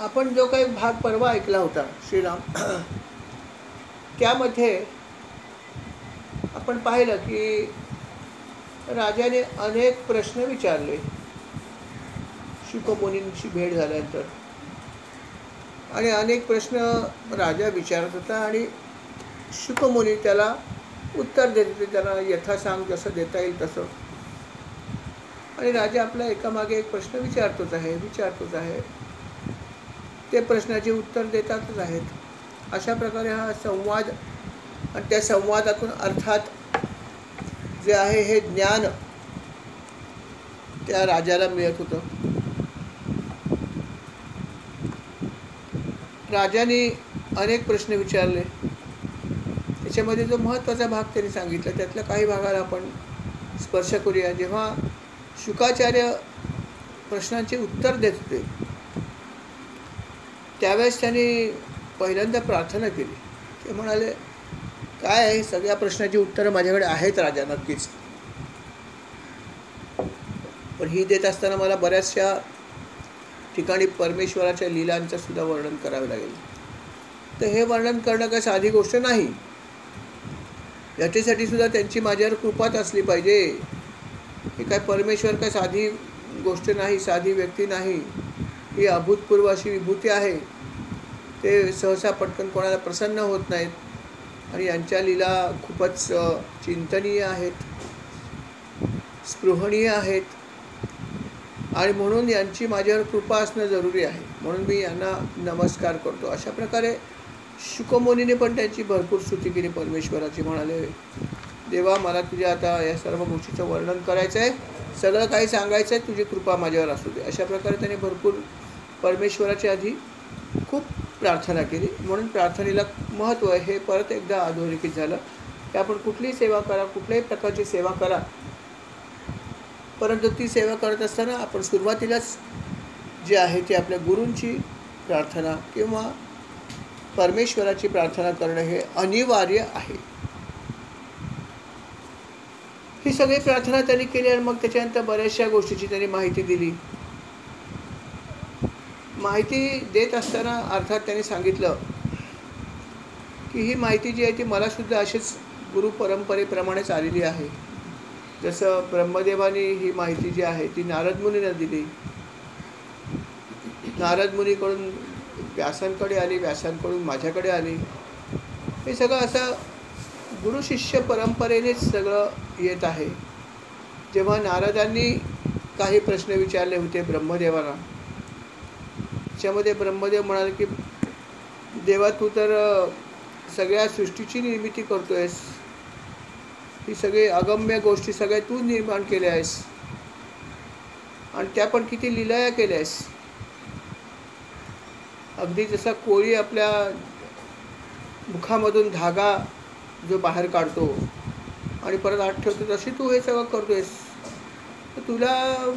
आपण जो काही भाग परवा ऐकला होता श्रीराम, त्यामध्ये आपण पाहिलं की राजाने अनेक प्रश्न विचारले शुकमुनींची भेट झाल्यानंतर. आणि अनेक प्रश्न राजा विचारत होता आणि शुकमुनी त्याला उत्तर देत होते, त्याला यथासांग जसं देता येईल तसं. आणि राजा आपला एकामागे एक प्रश्न विचारतोच आहे. ते प्रश्नाचे उत्तर देतातच आहेत. अशा प्रकारे हा संवाद, आणि त्या संवादातून अर्थात जे आहे हे ज्ञान त्या राजाला मिळत होतं. राजाने अनेक प्रश्न विचारले. त्याच्यामध्ये जो महत्त्वाचा भाग त्यांनी सांगितला त्यातल्या काही भागाला आपण स्पर्श करूया. जेव्हा शुकाचार्य प्रश्नांचे उत्तर देत होते त्यावेळेस त्यांनी पहिल्यांदा प्रार्थना केली. ते म्हणाले, काय आहे, सगळ्या प्रश्नाची उत्तरं माझ्याकडे आहेत राजा, नक्कीच, पण ही देत असताना मला बऱ्याचशा ठिकाणी परमेश्वराच्या लीलांचं सुद्धा वर्णन करावे लागेल. तर हे वर्णन करणं काही साधी गोष्ट नाही. याच्यासाठी सुद्धा त्यांची माझ्यावर कृपाच असली पाहिजे. हे काय परमेश्वर काय साधी गोष्ट नाही, साधी व्यक्ती नाही. ही अभूतपूर्व अशी विभूती आहे. ते सहसा पटकन कोणाला प्रसन्न होत नाहीत. आणि यांच्या लीला खूपच चिंतनीय आहेत, स्पृहणीय आहेत. आणि म्हणून यांची माझ्यावर कृपा असणं जरुरी आहे. म्हणून मी यांना नमस्कार करतो. अशा प्रकारे शुकमुनीने पण त्यांची भरपूर स्तुती केली परमेश्वराची. म्हणाले, देवा, मला तुझ्या आता या सर्व गोष्टीचं वर्णन करायचं आहे, सगळं काही सांगायचं आहे, तुझी कृपा माझ्यावर असू दे. अशा प्रकारे त्यांनी भरपूर परमेश्वराच्या आधी खूप प्रार्थना केली. म्हणून प्रार्थनेला महत्त्व आहे हे परत एकदा अधोरेखित झालं की आपण कुठलीही सेवा करा, कुठल्याही प्रकारची सेवा करा, परंतु ती सेवा करत असताना आपण सुरुवातीलाच जे आहे ते आपल्या गुरूंची प्रार्थना किंवा परमेश्वराची प्रार्थना करणं हे अनिवार्य आहे. ही सगळी प्रार्थना त्यांनी केली. आणि मग त्याच्यानंतर बऱ्याचशा गोष्टीची त्यांनी माहिती दिली. माहिती देत असताना अर्थात त्यांनी सांगितलं की ही माहिती जी आहे ती मलासुद्धा अशीच गुरु परंपरेप्रमाणेच आलेली आहे. जसं ब्रह्मदेवानी ही माहिती जी आहे ती नारद मुनींना दिली, नारद मुनीकडून व्यासांकडे आली, व्यासांकडून माझ्याकडे आली. हे सगळं असं गुरुशिष्य परंपरेनेच सगळं येत आहे. जेव्हा नारदांनी काही प्रश्न विचारले होते ब्रह्मदेवाला, त्याच्यामध्ये ब्रह्मदेव म्हणाले की देवा, तू तर सगळ्या सृष्टीची निर्मिती करतो आहेस, ही सगळी अगम्य गोष्टी सगळ्या तू निर्माण केल्या आहेस आणि त्या पण किती लीलाया केल्या आहेस. अगदी जसा कोळी आपल्या मुखामधून धागा जो बाहेर काढतो आणि परत आत ठेवतो, तशी तू हे सगळं करतो आहेस. तर तुला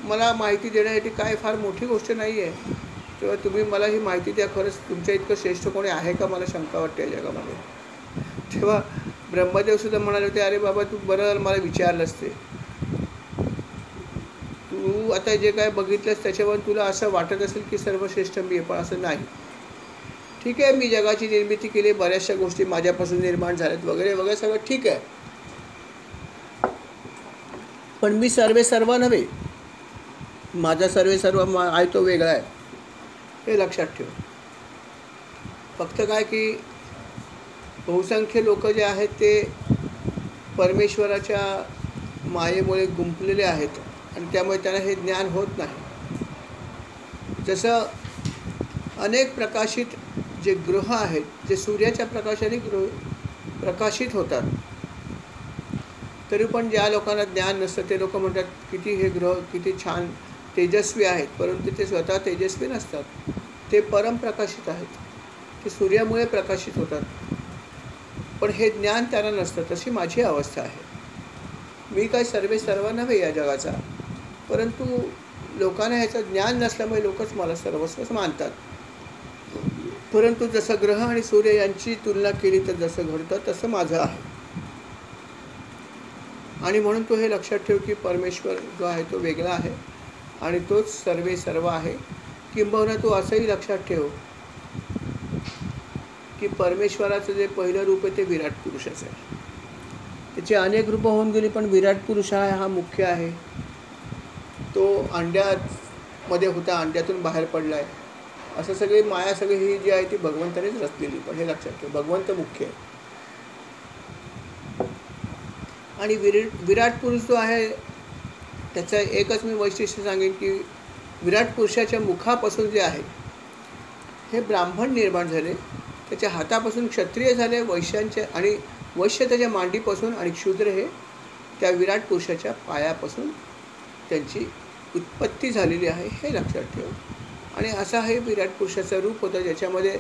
मला माहिती देण्यासाठी काय फार मोठी गोष्ट नाही आहे. तेव्हा तुम्ही मला ही माहिती द्या. खरंच तुमच्या इतकं श्रेष्ठ कोणी आहे का, मला शंका वाटते या जगामध्ये. तेव्हा ब्रह्मदेवसुद्धा म्हणाले होते, अरे बाबा, तू बरं मला विचारलंस, ते तू आता जे काय बघितलंस त्याच्यावर तुला असं वाटत असेल की सर्वश्रेष्ठ मी आहे, पण असं नाही. ठीक आहे, मी जगाची निर्मिती केली, बऱ्याचशा गोष्टी माझ्यापासून निर्माण झाल्यात वगैरे वगैरे, सगळं ठीक आहे, पण मी सर्व नव्हे. माझा सर्व आहे तो वेगळा आहे, हे लक्षात ठेव. फक्त काय की बहुसंख्य लोक जे आहेत ते परमेश्वराच्या मायेमुळे गुंफलेले आहेत आणि त्यामुळे त्यांना हे ज्ञान होत नाही. जसं अनेक प्रकाशित जे ग्रह आहेत, जे सूर्याच्या प्रकाशाने प्रकाशित होतात, तरी पण ज्या लोकांना ज्ञान नसतं ते लोक म्हणतात किती हे ग्रह किती छान तेजस्वी आहेत, परंतु ते स्वतः तेजस्वी नसतात. ते परमप्रकाशित आहेत, ते सूर्यामुळे प्रकाशित होतात, पण हे ज्ञान त्यांना नसतं. तशी माझी अवस्था आहे. मी काय सर्व नव्हे या जगाचा, परंतु लोकांना ह्याचं ज्ञान नसल्यामुळे लोकच मला सर्वस्वच मानतात. परंतु जसं ग्रह आणि सूर्य यांची तुलना केली तर जसं घडतं तसं माझं आहे. आणि म्हणून तो हे लक्षात ठेव की परमेश्वर जो आहे तो वेगळा आहे आणि तोच सर्व आहे. किंबहुना तू असंही लक्षात ठेव की परमेश्वराचं जे पहिलं रूप आहे ते विराट पुरुषाचं आहे. त्याची अनेक रूपं होऊन गेली, पण विराट पुरुष हा मुख्य आहे. तो अंड्यामध्ये होता, अंड्यातून बाहेर पडला आहे. असं सगळी माया सगळी ही जी आहे ती भगवंतानेच रचलेली, पण हे लक्षात ठेव, भगवंत मुख्य आहे. आणि विराट पुरुष जो आहे त्याचं एकच मी वैशिष्ट्य सांगेन की विराट पुरुषाच्या मुखापासून जे आहे हे ब्राह्मण निर्माण झाले, त्याच्या हातापासून क्षत्रिय झाले, वैश्यांचे आणि वैश्य त्याच्या मांडीपासून, आणि शूद्र हे त्या विराट पुरुषाच्या पायापासून त्यांची उत्पत्ती झालेली आहे, हे लक्षात ठेव. आणि असा हे विराट पुरुषाचं रूप होतं ज्याच्यामध्ये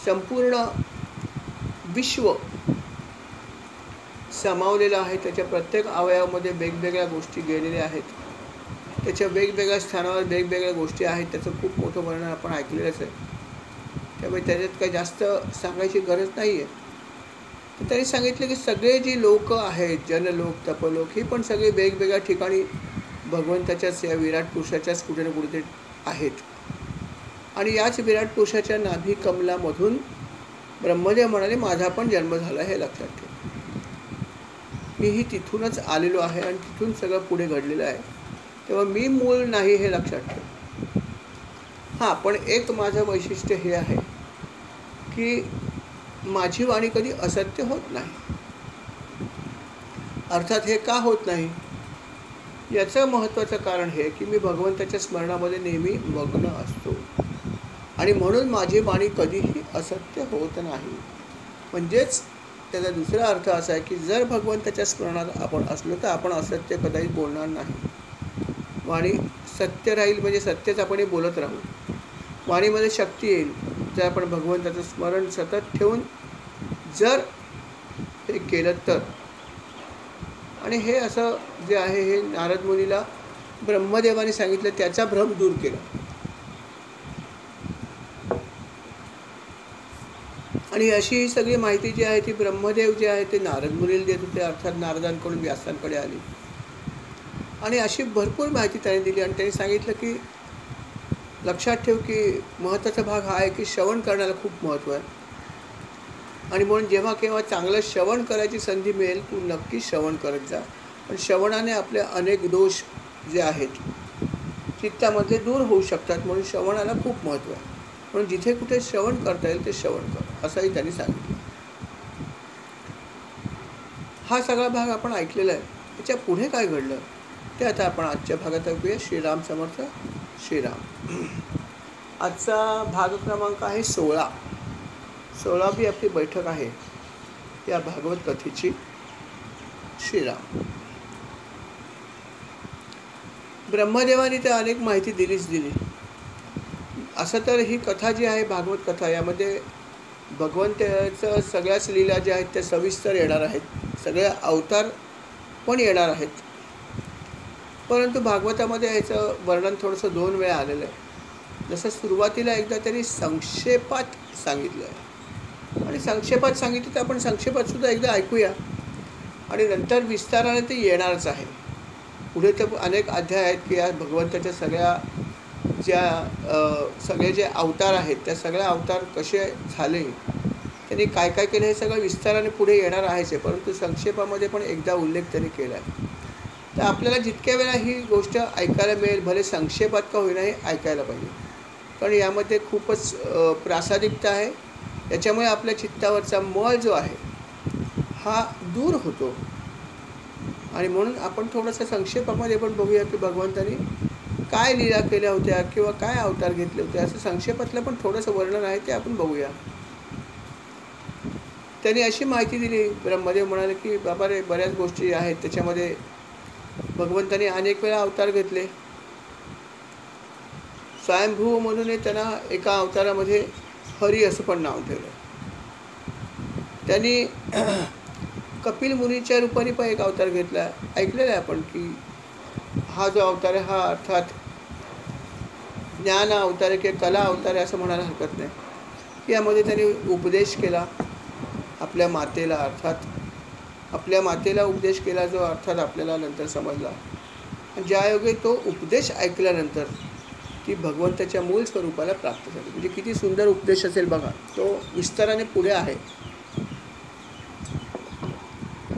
संपूर्ण विश्व सामावलेलं आहे. त्याच्या प्रत्येक अवयवामध्ये वेगवेगळ्या गोष्टी गेलेल्या आहेत. त्याच्या वेगवेगळ्या स्थानावर वेगवेगळ्या गोष्टी आहेत. त्याचं खूप मोठं वर्णन आपण ऐकलेलंच आहे, त्यामुळे त्याच्यात काही जास्त सांगायची गरज नाही आहे. तर त्यांनी सांगितलं की सगळे जी लोक आहेत, जनलोक, तपलोक, ही पण सगळे वेगवेगळ्या ठिकाणी भगवंताच्याच या विराट पुरुषाच्याच कुठे ना कुठे आहेत. आणि याच विराट पुरुषाच्या नाभी कमलामधून ब्रह्मदेव म्हणाले माझा पण जन्म झाला, हे लक्षात ठेव. मीही तिथूनच आलेलो आहे आणि तिथून सगळं पुढे घडलेलं आहे, तेव्हा मी मूळ नाही, हे लक्षात ठेव. हां, पण एक माझं वैशिष्ट्य हे आहे की माझी वाणी कधी असत्य होत नाही. अर्थात हे का होत नाही याचं महत्त्वाचं कारण हे की मी भगवंताच्या स्मरणामध्ये नेहमी मग्न असतो, आणि म्हणून माझी वाणी कधीही असत्य होत नाही. म्हणजेच त्याचा दुसरा अर्थ असा आहे की जर भगवंताच्या स्मरणात आपण असलो तर आपण असत्य कदाही बोलणार नाही. वाणी सत्य राहील, म्हणजे सत्यच आपण बोलत राहू. वाणीमध्ये शक्ती येईल जर आपण भगवंताचं स्मरण सतत ठेवून जर हे केलं तर. आणि हे असं जे आहे हे नारद मुनीला ब्रह्मदेवाने सांगितलं, त्याचा भ्रम दूर केला. आणि अशी ही सगळी माहिती जी आहे ती ब्रह्मदेव जे आहे ते नारद मुनीला देत होते, अर्थात नारदांकडून व्यासांकडे आली. आणि अशी भरपूर माहिती त्याने दिली. आणि त्यांनी सांगितलं की लक्षात ठेव की महत्त्वाचा भाग हा आहे की श्रवण करण्याला खूप महत्त्व आहे. आणि म्हणून जेव्हा केव्हा चांगलं श्रवण करायची संधी मिळेल तू नक्की श्रवण करत जा. पण श्रवणाने आपले अनेक दोष जे आहेत चित्तामधले दूर होऊ शकतात, म्हणून श्रवणाला खूप महत्त्व आहे. म्हणून जिथे कुठे श्रवण करता येईल ते श्रवण कर, असंही त्यांनी सांगितलं. हा सगळा भाग आपण ऐकलेला आहे. त्याच्या पुढे काय घडलं ते आता आपण आजच्या भागात ऐकूया. श्रीराम समर्थ. श्रीराम. आजचा भाग क्रमांक आहे 16. 16वी आपली बैठक आहे या भागवत कथेची. श्रीराम. ब्रह्मदेवाने तर अनेक माहिती दिली. असं तर ही कथा जी आहे भागवत कथा, यामध्ये भगवंताचं सगळ्याच लीला ज्या आहेत त्या सविस्तर येणार आहेत, सगळे अवतार पण येणार आहेत. परंतु भागवतामध्ये ह्याचं वर्णन थोडंसं 2 वेळा आलेलं आहे. जसं सुरुवातीला एकदा तरी संक्षेपात सांगितलं आहे, आणि संक्षेपात सांगितलं तर आपण संक्षेपातसुद्धा एकदा ऐकूया, आणि नंतर विस्ताराने ते येणारच आहे. पुढे तर अनेक अध्याय आहेत की या भगवंताच्या सगळे जे अवतार आहेत त्या सगळ्या अवतार कसे झाले, त्यांनी काय काय केलं, हे सगळं विस्ताराने पुढे येणार आहेच आहे. परंतु संक्षेपामध्ये पण एकदा उल्लेख त्यांनी केला आहे. तर आपल्याला जितक्या वेळा ही गोष्ट ऐकायला मिळेल, भले संक्षेपात का होईना, हे ऐकायला पाहिजे. कारण यामध्ये खूपच प्रासादिकता आहे. याच्यामुळे आपल्या चित्तावरचा मळ जो आहे हा दूर होतो. आणि म्हणून आपण थोडंसं संक्षेपामध्ये पण बघूया की भगवंतानी काय लीला केल्या होत्या किंवा काय अवतार घेतले होते, असं संक्षेपातलं पण थोडंसं वर्णन आहे ते आपण बघूया. त्यांनी अशी माहिती दिली. ब्रह्मदेव म्हणाले की बाबा रे, बऱ्याच गोष्टी आहेत त्याच्यामध्ये. भगवंतानी अनेक वेळा अवतार घेतले. स्वयंभू म्हणून त्यांना एका अवतारामध्ये हरी असं पण नाव ठेवलं. त्यांनी कपिल मुनीच्या रूपाने पण एक अवतार घेतला. ऐकलेलं आहे आपण की हा जो अवतार आहे हा अर्थात ज्ञान अवतार आहे किंवा कला अवतार आहे असं म्हणायला हरकत नाही. यामध्ये त्यांनी उपदेश केला आपल्या मातेला, अर्थात आपल्या मातेला उपदेश केला, जो अर्थात आपल्याला नंतर समजला. ज्यायोगे तो उपदेश ऐकल्यानंतर ती भगवंताच्या मूळ स्वरूपाला प्राप्त झाली. म्हणजे किती सुंदर उपदेश असेल बघा. तो विस्ताराने पुढे आहे.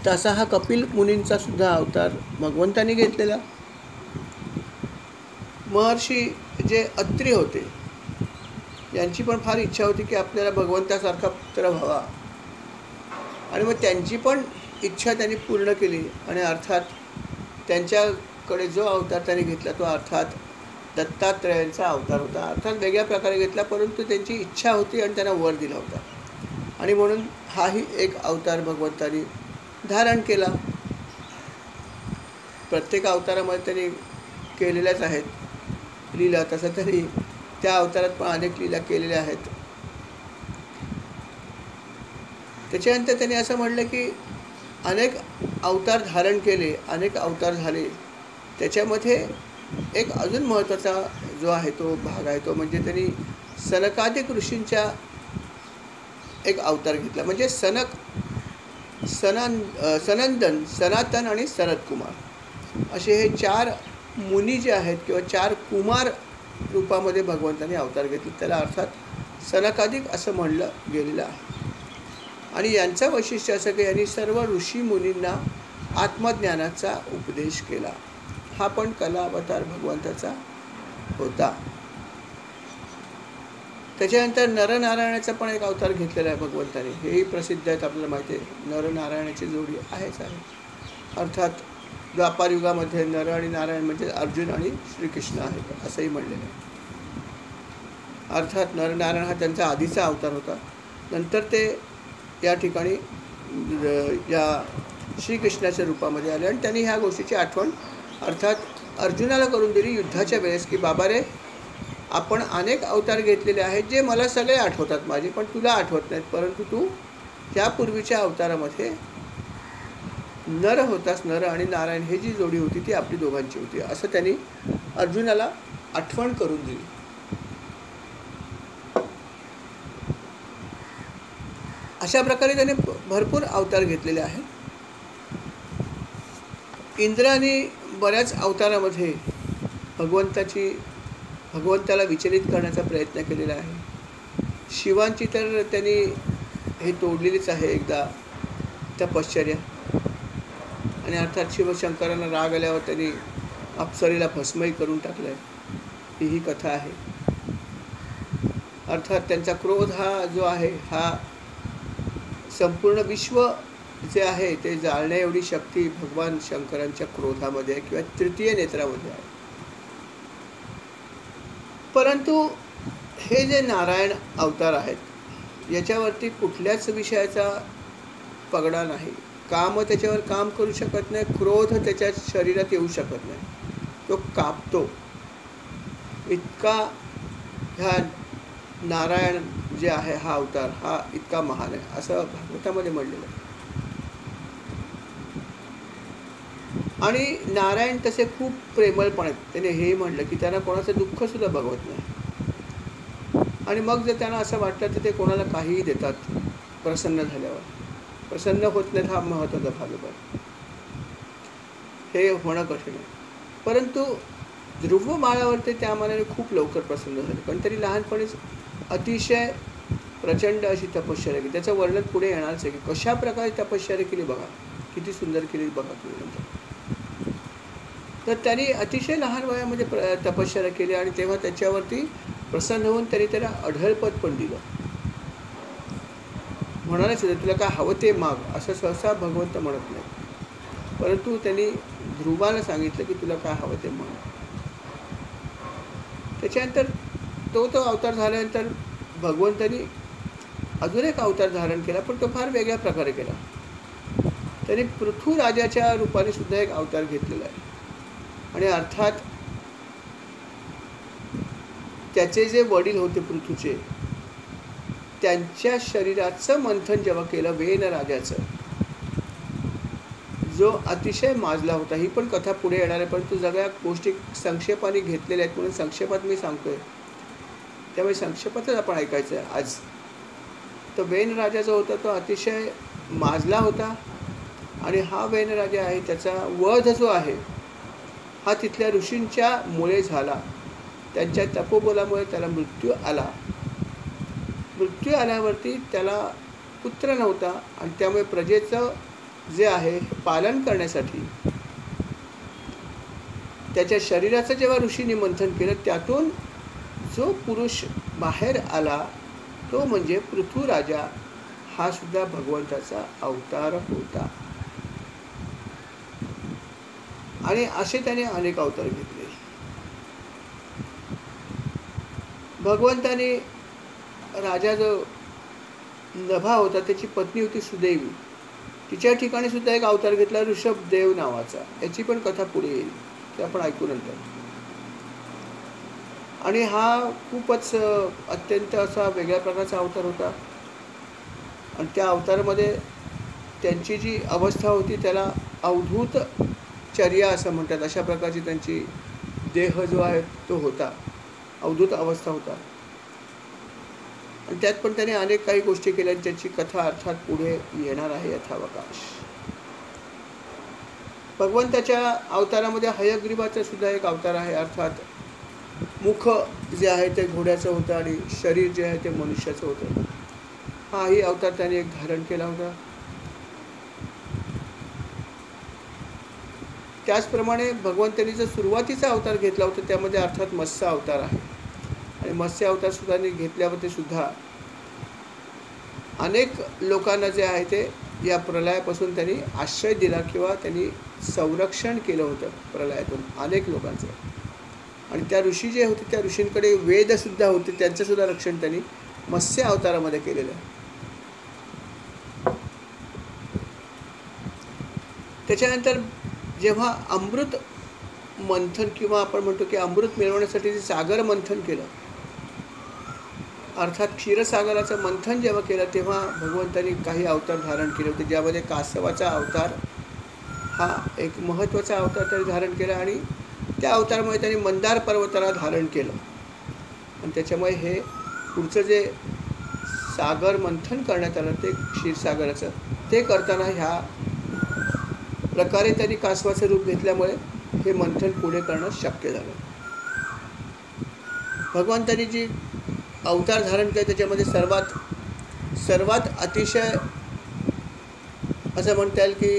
तसा हा कपिल मुनींचा सुद्धा अवतार भगवंताने घेतलेला. महर्षी जे अत्री होते यांची पण फार इच्छा होती की आपल्याला भगवंतासारखा पुत्र व्हावा, आणि मग त्यांची पण इच्छा त्यांनी पूर्ण केली. आणि अर्थात त्यांच्याकडे जो अवतार त्यांनी घेतला तो अर्थात दत्तात्रेयांचा अवतार होता. अर्थात वेगळ्या प्रकारे घेतला, परंतु त्यांची इच्छा होती आणि त्यांना वर दिला होता. आणि म्हणून हाही एक अवतार भगवंतानी धारण केला. प्रत्येक अवतारामध्ये त्यांनी केलेल्याच आहेत लीला. तसं तरी त्या अवतारात पण अनेक लीला केलेल्या आहेत. त्याच्यानंतर त्यांनी असं म्हटलं की अनेक अवतार धारण केले, अनेक अवतार झाले. त्याच्यामध्ये एक अजून महत्त्वाचा जो आहे तो भाग आहे तो म्हणजे त्यांनी सनकादिक ऋषींच्या एक अवतार घेतला. म्हणजे सनंदन, सनातन आणि सनतकुमार असे हे 4 मुनी जे आहेत किंवा 4 कुमार रूपामध्ये भगवंताने अवतार घेतले. त्याला अर्थात सनकादिक असं म्हणलं गेलेलं आहे. आणि यांचं वैशिष्ट्य असं की यांनी सर्व ऋषी मुनींना आत्मज्ञानाचा उपदेश केला. हा पण कला अवतार भगवंताचा होता. त्याच्यानंतर नरनारायणाचा पण एक अवतार घेतलेला आहे भगवंताने. हेही प्रसिद्ध आहेत, आपल्याला माहिती आहे. नरनारायणाची जोडी आहेच आहे. अर्थात द्वापार युगामध्ये नर आणि नारायण म्हणजे अर्जुन आणि श्रीकृष्ण आहेत असंही म्हणलेलं आहे. अर्थात नरनारायण हा त्यांचा आधीचा अवतार होता. नंतर ते या ठिकाणी या श्रीकृष्णाच्या रूपामध्ये आले आणि त्यांनी ह्या गोष्टीची आठवण अर्थात अर्जुनाला करून दिली युद्धाच्या वेळेस की बाबा रे, आपण अनेक अवतार घेतलेले आहेत जे मला सगळे आठवतात माझे, पण तुला आठवत नाहीत. परंतु तू त्यापूर्वीच्या अवतारामध्ये नर होतास. नर आणि नारायण हे जी जोडी होती ती आपली दोघांची होती असं त्यांनी अर्जुनाला आठवण करून दिली. अशा प्रकारे त्याने भरपूर अवतार घेतलेले आहेत. इंद्राने बऱ्याच अवतारामध्ये भगवंताला विचलित करण्याचा प्रयत्न केलेला आहे. शिवांची तर त्यांनी हे तोडलेलीच आहे एकदा तपश्चर्या. आणि अर्थात शिवशंकरांना राग आल्यावर त्यांनी अप्सरेला भस्मही करून टाकलं आहे, ही कथा आहे. अर्थात त्यांचा क्रोध हा जो आहे हा संपूर्ण विश्व जे आहे ते जाळण्या एवढी शक्ती भगवान शंकरांच्या क्रोधामध्ये आहे किंवा तृतीय नेत्रामध्ये आहे. परंतु हे जे नारायण अवतार आहेत याच्यावरती कुठल्याच विषयाचा पगडा नाही. काम त्याच्यावर काम करू शकत नाही, क्रोध त्याच्या शरीरात येऊ शकत नाही, तो कापतो. इतका ह्या नारायण जे आहे हा अवतार हा इतका महान आहे असं भागवतामध्ये म्हणलेलं आहे. आणि नारायण तसे खूप प्रेमळपण आहेत. त्याने हे म्हटलं की त्यांना कोणाचं दुःखसुद्धा बघवत नाही. आणि मग जर त्यांना असं वाटलं तर ते कोणाला काहीही देतात प्रसन्न झाल्यावर. प्रसन्न होत नाहीत हा महत्त्वाचा भाग आहे. हे होणं कठीण आहे. परंतु ध्रुव माळावर ते त्या मानाने खूप लवकर प्रसन्न झाले. पण तरी लहानपणीच अतिशय प्रचंड अशी तपश्चर्या केली. त्याचं वर्णन पुढे येणारच आहे की कशा प्रकारे तपश्चर्या केली बघा, किती सुंदर केली बघा तुम्ही नंतर. तर त्यांनी अतिशय लहान वयामध्ये तपश्चर्या केली आणि तेव्हा त्याच्यावरती प्रसन्न होऊन त्यांनी त्याला अढळपद पण दिलं. म्हणालेच तुला काय हवं ते माग असं सहसा भगवंत म्हणत नाही. परंतु त्यांनी ध्रुवाला सांगितलं की तुला काय हवं ते माग. त्याच्यानंतर तो अवतार झाल्यानंतर भगवंतानी अजून एक अवतार धारण केला, पण तो फार वेगळ्या प्रकारे केला. त्यांनी पृथ्वीराजाच्या रूपाने सुद्धा एक अवतार घेतलेला आहे. आणि अर्थात त्याचे जे वडील होते पृथ्वीचे त्यांच्या शरीराचं मंथन जेव्हा केलं वेन राजाचं, जो अतिशय माजला होता. ही पण कथा पुढे येणार आहे, परंतु सगळ्या गोष्टी संक्षेपाने घेतलेल्या आहेत म्हणून संक्षेपात मी सांगतोय. त्यामुळे संक्षेपातच आपण ऐकायचं आहे आज. तर वेन राजा जो होता तो अतिशय माजला होता. आणि हा वेन राजा आहे त्याचा वध जो आहे हा तिथल्या ऋषींच्या मुळे झाला. त्यांच्या तपोबलामुळे त्याला मृत्यू आला. मृत्यू आल्यावरती त्याला पुत्र नव्हता आणि त्यामुळे प्रजेचं जे आहे पालन करण्यासाठी त्याच्या शरीराचं जेव्हा ऋषींनी मंथन केलं, त्यातून जो पुरुष बाहेर आला तो म्हणजे पृथ्वीराजा. हा सुद्धा भगवंताचा अवतार होता. आणि असे त्याने अनेक अवतार घेतले. भगवंताने राजा जो नभा होता त्याची पत्नी होती सुदैवी. तिच्या ठिकाणी सुद्धा एक अवतार घेतला ऋषभदेव नावाचा. याची पण कथा पुढे येईल, ते आपण ऐकू नंतर. आणि हा खूपच अत्यंत असा वेगळ्या प्रकारचा अवतार होता. आणि त्या अवतारामध्ये त्यांची जी अवस्था होती त्याला अवधूत चर्या असं म्हणतात. अशा प्रकारची त्यांची देह जो आहे तो होता, अवधूत अवस्था होता. आणि त्यात पण त्याने अनेक काही गोष्टी केल्या. त्याची कथा अर्थात पुढे येणार आहे यथावकाश. भगवंताच्या अवतारामध्ये हयग्रीवाचा सुद्धा एक अवतार आहे. अर्थात मुख जे आहे ते घोड्याचं होतं आणि शरीर जे आहे ते मनुष्याचं होतं. हाही अवतार त्याने एक धारण केला होता. त्याचप्रमाणे भगवंतांनी जो सुरुवातीचा अवतार घेतला होता त्यामध्ये अर्थात मत्स्य अवतार आहे. आणि मत्स्य अवतार सुद्धा घेतल्यावर ते सुद्धा अनेक लोकांना जे आहे ते या प्रलयापासून त्यांनी आश्रय दिला किंवा त्यांनी संरक्षण केलं होतं प्रलयातून अनेक लोकांचं. आणि त्या ऋषी जे होते त्या ऋषींकडे वेदसुद्धा होते, त्यांचंसुद्धा रक्षण त्यांनी मत्स्य अवतारामध्ये केलेलं आहे. त्याच्यानंतर जेव्हा अमृत मंथन किंवा आपण म्हणतो की अमृत मिळवण्यासाठी जे सागर मंथन केलं, अर्थात क्षीरसागराचं मंथन जेव्हा केलं तेव्हा भगवंतांनी काही अवतार धारण केले होते. ज्यामध्ये कासवाचा अवतार हा एक महत्त्वाचा अवतार त्यांनी धारण केला. आणि त्या अवतारामुळे त्यांनी मंदार पर्वताला धारण केलं. आणि त्याच्यामुळे हे पुढचं जे सागर मंथन करण्यात आलं ते क्षीरसागराचं, ते करताना ह्या प्रकारे त्यांनी कासवाचं रूप घेतल्यामुळे हे मंथन पुढे करणं शक्य झालं. भगवंतांनी जी अवतार धारण केले त्याच्यामध्ये सर्वात अतिशय असं म्हणता येईल की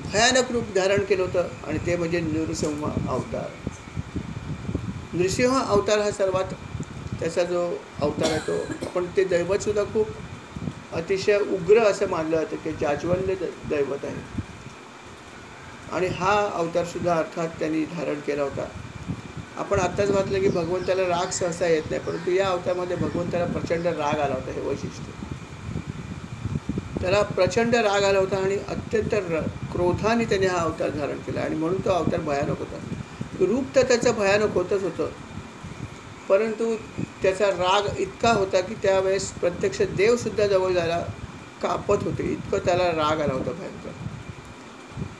भयानक रूप धारण केलं होतं आणि ते म्हणजे नृसिंह अवतार. नृसिंह अवतार हा सर्वात त्याचा जो अवतार आहे तो पण ते दैवतसुद्धा खूप अतिशय उग्र असं मानलं जातं की जाज्वल्य दैवत आहे. आणि हा अवतारसुद्धा अर्थात त्यांनी धारण केला होता. आपण आत्ताच म्हटलं की भगवंताला राग सहसा येत नाही, परंतु या अवतारामध्ये भगवंताला प्रचंड राग आला होता. हे वैशिष्ट्य, त्याला प्रचंड राग आला होता आणि अत्यंत क्रोधाने त्याने हा अवतार धारण केला. आणि म्हणून तो अवतार भयानक होता. रूप तर त्याचं भयानक होतच होतं, परंतु त्याचा राग इतका होता की त्यावेळेस प्रत्यक्ष देवसुद्धा जवळ जायला कापत होते, इतकं त्याला राग आला होता भयंकर.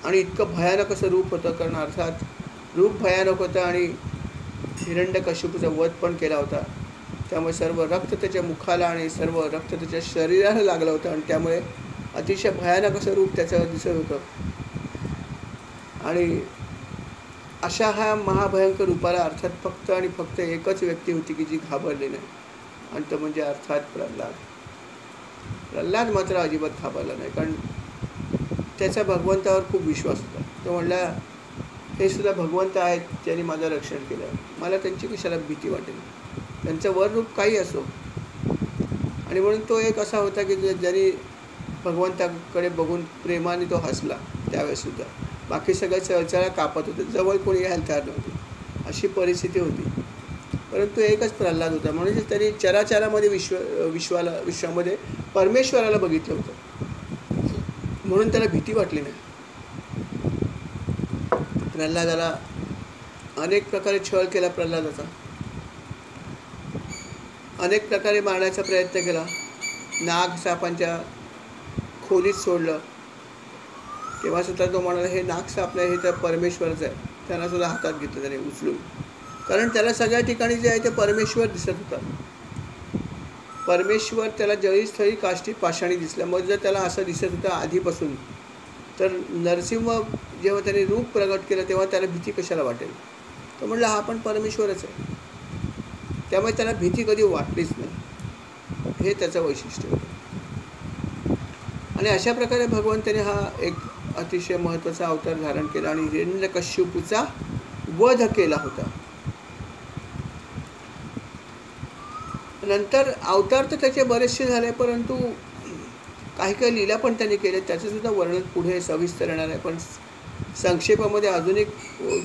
आणि इतकं भयानक असं रूप होतं, कारण अर्थात रूप भयानक होतं आणि हिरण्यकश्यपूचा वध पण केला होता. त्यामुळे सर्व रक्त त्याच्या मुखाला आणि सर्व रक्त त्याच्या शरीराला लागलं होतं आणि त्यामुळे अतिशय भयानक असं रूप त्याच्यावर दिसत होतं. आणि अशा ह्या महाभयंकर रूपाला अर्थात फक्त आणि फक्त एकच व्यक्ती होती की जी घाबरली नाही, आणि तो म्हणजे अर्थात प्रल्हाद. प्रल्हाद मात्र अजिबात घाबरला नाही, कारण त्याचा भगवंतावर खूप विश्वास होता. तो म्हणला हे सुद्धा भगवंत आहेत ज्यांनी माझं रक्षण केलं, मला त्यांची कशाला भीती वाटेल, त्यांचं वररूप काही असो. आणि म्हणून तो एक असा होता की ज्यांनी भगवंताकडे बघून प्रेमाने तो हसला त्यावेळेससुद्धा. बाकी सगळे चळचळा कापत होते, जवळ कोणी यायला तयार नव्हते, अशी परिस्थिती होती. परंतु एकच प्रल्हाद होता, म्हणजे त्यांनी चराचरामध्ये विश्वामध्ये परमेश्वराला बघितलं होतं, म्हणून त्याला भीती वाटली नाही. प्रल्हादाला अनेक प्रकारे छळ केला, प्रल्हादाचा अनेक प्रकारे मारण्याचा प्रयत्न केला. नाग सापांच्या खोलीत सोडलं, तेव्हा सुद्धा तो म्हणाला हे नाग साप नाही, हे तर परमेश्वरच आहे. त्यांना सुद्धा हातात घेतलं त्याने उचलून, कारण त्याला सगळ्या ठिकाणी जे आहे ते परमेश्वर दिसत होता. परमेश्वर त्याला जळीस्थळी काष्टी पाषाणी दिसल्यामुळे जर त्याला असं दिसत होतं आधीपासून, तर नरसिंह जेव्हा त्याने रूप प्रगट केलं तेव्हा त्याला भीती कशाला वाटेल. तो म्हणला हा पण परमेश्वरच आहे. त्यामुळे त्याला भीती कधी वाटलीच नाही. हे त्याचं वैशिष्ट्य होतं. आणि अशा प्रकारे भगवंताने हा एक अतिशय महत्त्वाचा अवतार धारण केला आणि हिरण्यकश्यपूचा वध केला होता. नंतर अवतार तर त्याचे बरेचसे झाले, परंतु काही काही लीला पण त्यांनी केले. त्याचंसुद्धा वर्णन पुढे सविस्तर येणार आहे. पण संक्षेपामध्ये अजून एक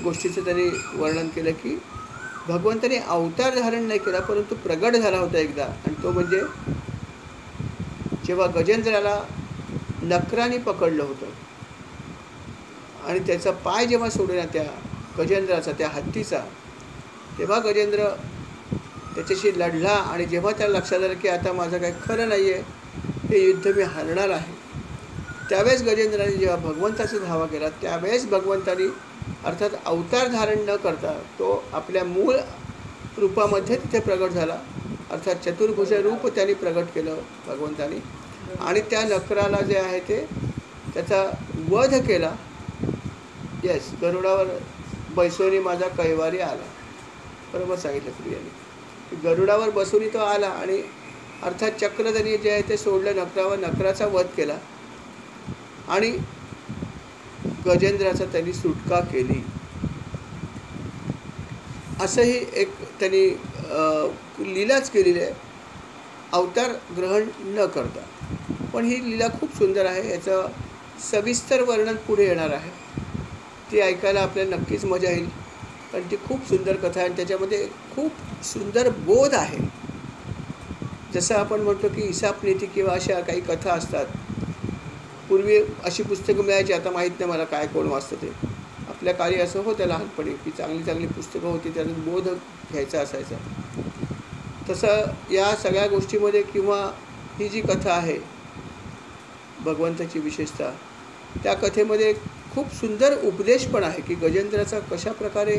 गोष्टीचं त्यांनी वर्णन केलं की भगवंताने अवतार धारण नाही केला, परंतु प्रगट झाला होता एकदा. आणि तो म्हणजे जेव्हा गजेंद्राला नकराने पकडलं होतं आणि त्याचा पाय जेव्हा सोडला त्या गजेंद्राचा, त्या हत्तीचा, तेव्हा गजेंद्र त्याच्याशी लढला. आणि जेव्हा त्याला लक्षात आलं की आता माझं काही खरं नाही आहे, हे युद्ध मी हारणार आहे, त्यावेळेस गजेंद्राने जेव्हा भगवंताचा धावा केला, त्यावेळेस भगवंतानी अर्थात अवतार धारण न करता तो आपल्या मूळ रूपामध्ये तिथे प्रगट झाला. अर्थात चतुर्भुज रूप त्यांनी प्रगट केलं भगवंतानी. आणि त्या नकराला जे आहे ते त्याचा वध केला. येस, गरुडावर बैसोनी माझा कैवारी आला. बरोबर सांगितलं प्रियाने. गरुडावर बसून तो आला आणि अर्थात चक्र त्यांनी जे आहे ते सोडलं नकरावर, नकराचा वध केला आणि गजेंद्राचा त्यांनी सुटका केली. असंही एक त्यांनी लीलाच केलेली आहे अवतार ग्रहण न करता. पण ही लीला खूप सुंदर आहे. याचं सविस्तर वर्णन पुढे येणार आहे. ती ऐकायला आपल्याला नक्कीच मजा येईल. पण ती खूप सुंदर कथा आहे आणि त्याच्यामध्ये खूप सुंदर बोध आहे. जसं आपण म्हणतो की ईसापनीती किंवा अशा काही कथा असतात. पूर्वी अशी पुस्तकं मिळायची, आता माहीत नाही मला काय कोण वाचतं ते. आपल्या काळी असं होतं लहानपणी की चांगली चांगली पुस्तकं होती, त्यातून बोध घ्यायचा असायचा. तसं या सगळ्या गोष्टीमध्ये किंवा ही जी कथा आहे भगवंताची विशेषतः, त्या कथेमध्ये खूप सुंदर उपदेश पण आहे की गजेंद्राचा कशा प्रकारे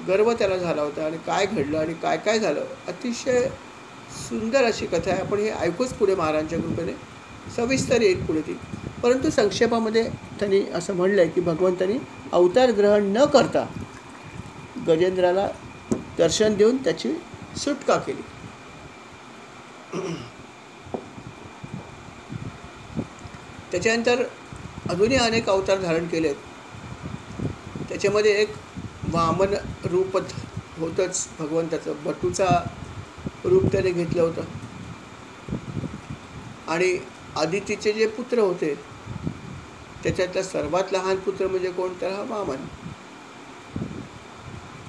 गर्व त्याला झाला होता आणि काय घडलं आणि काय काय झालं. अतिशय सुंदर अशी कथा आहे. आपण हे ऐकूच पुढे महाराजांच्या कृपेने. सविस्तर येईल पुढे ती. परंतु संक्षेपामध्ये त्यांनी असं म्हणलं आहे की भगवंतांनी अवतार ग्रहण न करता गजेंद्राला दर्शन देऊन त्याची सुटका केली. त्याच्यानंतर अजूनही अनेक अवतार धारण केलेत. त्याच्यामध्ये एक वामन रूप होतंच भगवंताचं. बटूचा रूप त्याने घेतलं होतं. आणि आदितीचे जे पुत्र होते त्याच्यातला सर्वात लहान पुत्र म्हणजे कोण, तर हा वामन.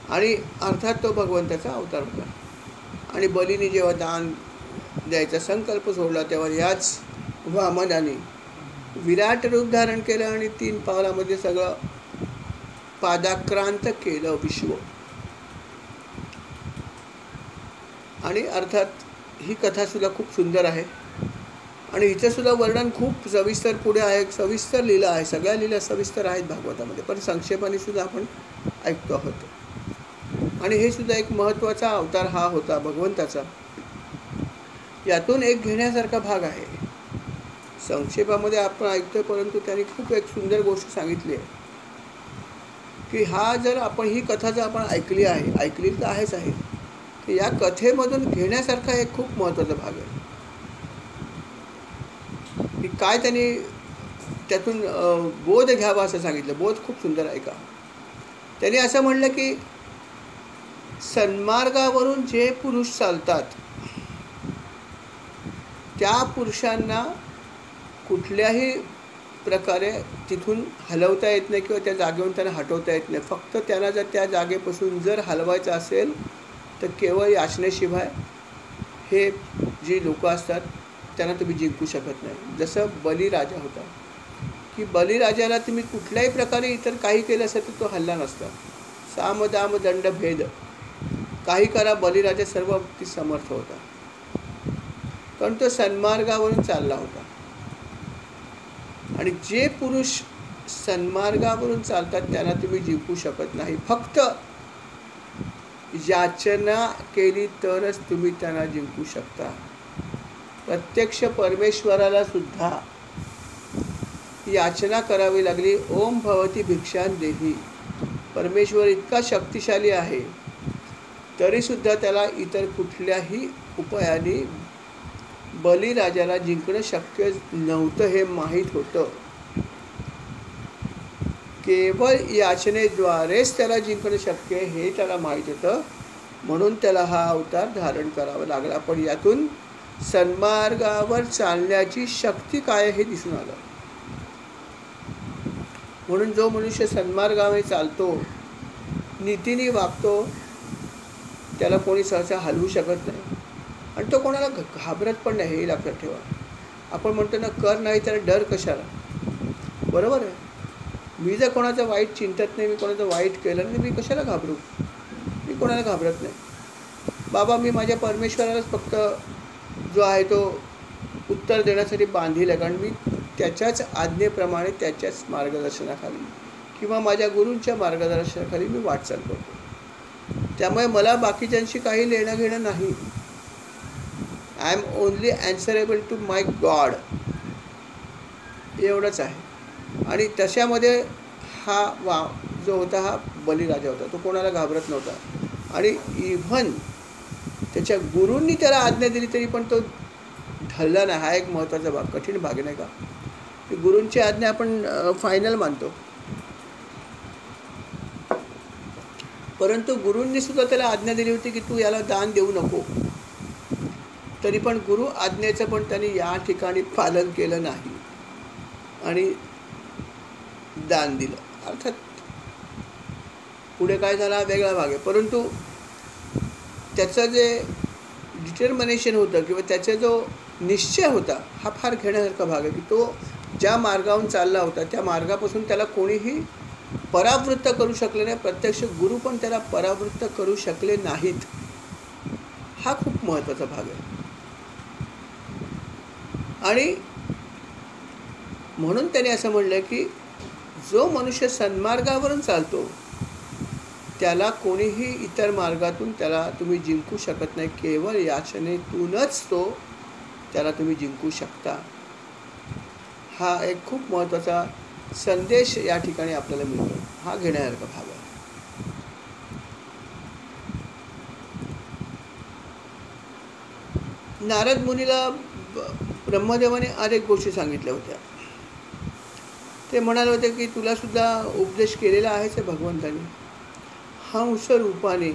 आणि अर्थात तो भगवंताचा अवतार होता. आणि बलीने जेव्हा दान द्यायचा संकल्प सोडला तेव्हा याच वामनाने विराट रूप धारण केलं आणि 3 पावलामध्ये सगळं पादाक्रांत केलं विश्व. आणि अर्थात ही कथासुद्धा खूप सुंदर आहे आणि हिचंसुद्धा वर्णन खूप सविस्तर पुढे आहे. सविस्तर लीला आहे. सगळ्या लीला सविस्तर आहेत भागवतामध्ये, पण संक्षेपाने सुद्धा आपण ऐकतो आहोत. आणि हे सुद्धा एक महत्त्वाचा अवतार हा होता भगवंताचा. यातून एक घेण्यासारखा भाग आहे. संक्षेपामध्ये आपण ऐकतो, परंतु त्यांनी खूप एक सुंदर गोष्ट सांगितली आहे की हा जर आपण ही कथा जर आपण ऐकली तर आहेच आहे, की या कथेमधून घेण्यासारखा एक खूप महत्त्वाचा भाग आहे. की काय त्यांनी त्यातून बोध घ्यावा असं सांगितलं. बोध खूप सुंदर आहे का. त्यांनी असं म्हणलं की सन्मार्गावरून जे पुरुष चालतात त्या पुरुषांना कुठल्याही प्रकारे तिथून हलवता येत नाही किंवा त्या जागेवरून त्यांना हटवता येत नाही. फक्त त्यांना जर त्या जागेपासून जर हलवायचं असेल तर केवळ याचनेशिवाय हे जी लोक असतात त्यांना तुम्ही जिंकू शकत नाही. जसं बलिराजा होता की बलिराजाला तुम्ही कुठल्याही प्रकारे इतर काही केलं असेल तर तो हल्ला नसता. साम दाम दंड भेद काही करा, बलिराजा सर्व बाबतीत समर्थ होता, कारण तो सन्मार्गावरून चालला होता. आणि जे पुरुष सन्मार्गावरून चालतात त्यांना तुम्ही जिंकू शकत नाही. फक्त याचना केली तरच तुम्ही त्यांना जिंकू शकता. प्रत्यक्ष परमेश्वराला सुद्धा याचना करावी लागली. ओम भवती भिक्षां देही. परमेश्वर इतका शक्तिशाली आहे, तरीसुद्धा त्याला इतर कुठल्याही उपायाने बलिराजाला जिंकणं शक्य नव्हतं हे माहीत होतं. केवळ याचनेद्वारेच त्याला जिंकणं शक्य हे त्याला माहीत होतं. म्हणून त्याला हा अवतार धारण करावा लागला. पण यातून सन्मार्गावर चालण्याची शक्ती काय हे दिसून आलं. म्हणून जो मनुष्य सन्मार्गाने चालतो, नीतीने वागतो, त्याला कोणी सहसा हलवू शकत नाही. आणि तो कोणाला घाबरत पण नाही, हे लक्षात ठेवा. आपण म्हणतो ना, कर नाही तर डर कशाला. बरोबर आहे. मी जर कोणाचं वाईट चिंतत नाही, मी कोणाचं वाईट केलं नाही, मी कशाला घाबरू. मी कोणाला घाबरत नाही. बाबा, मी माझ्या परमेश्वरालाच फक्त जो आहे तो उत्तर देण्यासाठी बांधील आहे. कारण मी त्याच्याच आज्ञेप्रमाणे, त्याच्याच मार्गदर्शनाखाली किंवा माझ्या गुरूंच्या मार्गदर्शनाखाली मी वाटचाल करतो. त्यामुळे मला बाकीच्यांशी काही लेणं घेणं नाही. I am only answerable to my God, एवढंच आहे. आणि तशामध्ये हा जो होता, हा बलिराजा होता. तो कोणाला घाबरत नव्हता. आणि इव्हन त्याच्या गुरूंनी त्याला आज्ञा दिली तरी पण तो ढळला नाही. हा एक महत्त्वाचा भाग, कठीण भाग नाही का. गुरूंची आज्ञा आपण फायनल मानतो, परंतु गुरूंनी सुद्धा त्याला आज्ञा दिली होती की तू याला दान देऊ नको. तरी पण गुरु आज्ञेचं पण त्यांनी या ठिकाणी पालन केलं नाही आणि दान दिलं. अर्थात पुढे काय झाला हा वेगळा भाग आहे. परंतु त्याचं जे डिटर्मिनेशन होतं किंवा त्याचा जो निश्चय होता, हा फार घेण्यासारखा भाग आहे. की तो ज्या मार्गावरून चालला होता त्या मार्गापासून त्याला कोणीही परावृत्त करू शकले नाही. प्रत्यक्ष गुरु पण त्याला परावृत्त करू शकले नाहीत. हा खूप महत्त्वाचा भाग आहे. आणि म्हणून त्याने असं म्हणलं की जो मनुष्य सन्मार्गावरून चालतो त्याला कोणीही इतर मार्गातून त्याला तुम्ही जिंकू शकत नाही. केवळ याचनेतूनच त्याला तुम्ही जिंकू शकता. हा एक खूप महत्त्वाचा संदेश या ठिकाणी आपल्याला मिळतो. हा घेण्यासारखा भाग आहे. नारद मुनीला ब्रह्मदेवाने अनेक गोष्टी सांगितल्या होत्या. ते म्हणाले होते की तुला सुद्धा उपदेश केलेला आहेच आहे भगवंताने. हंस रूपाने,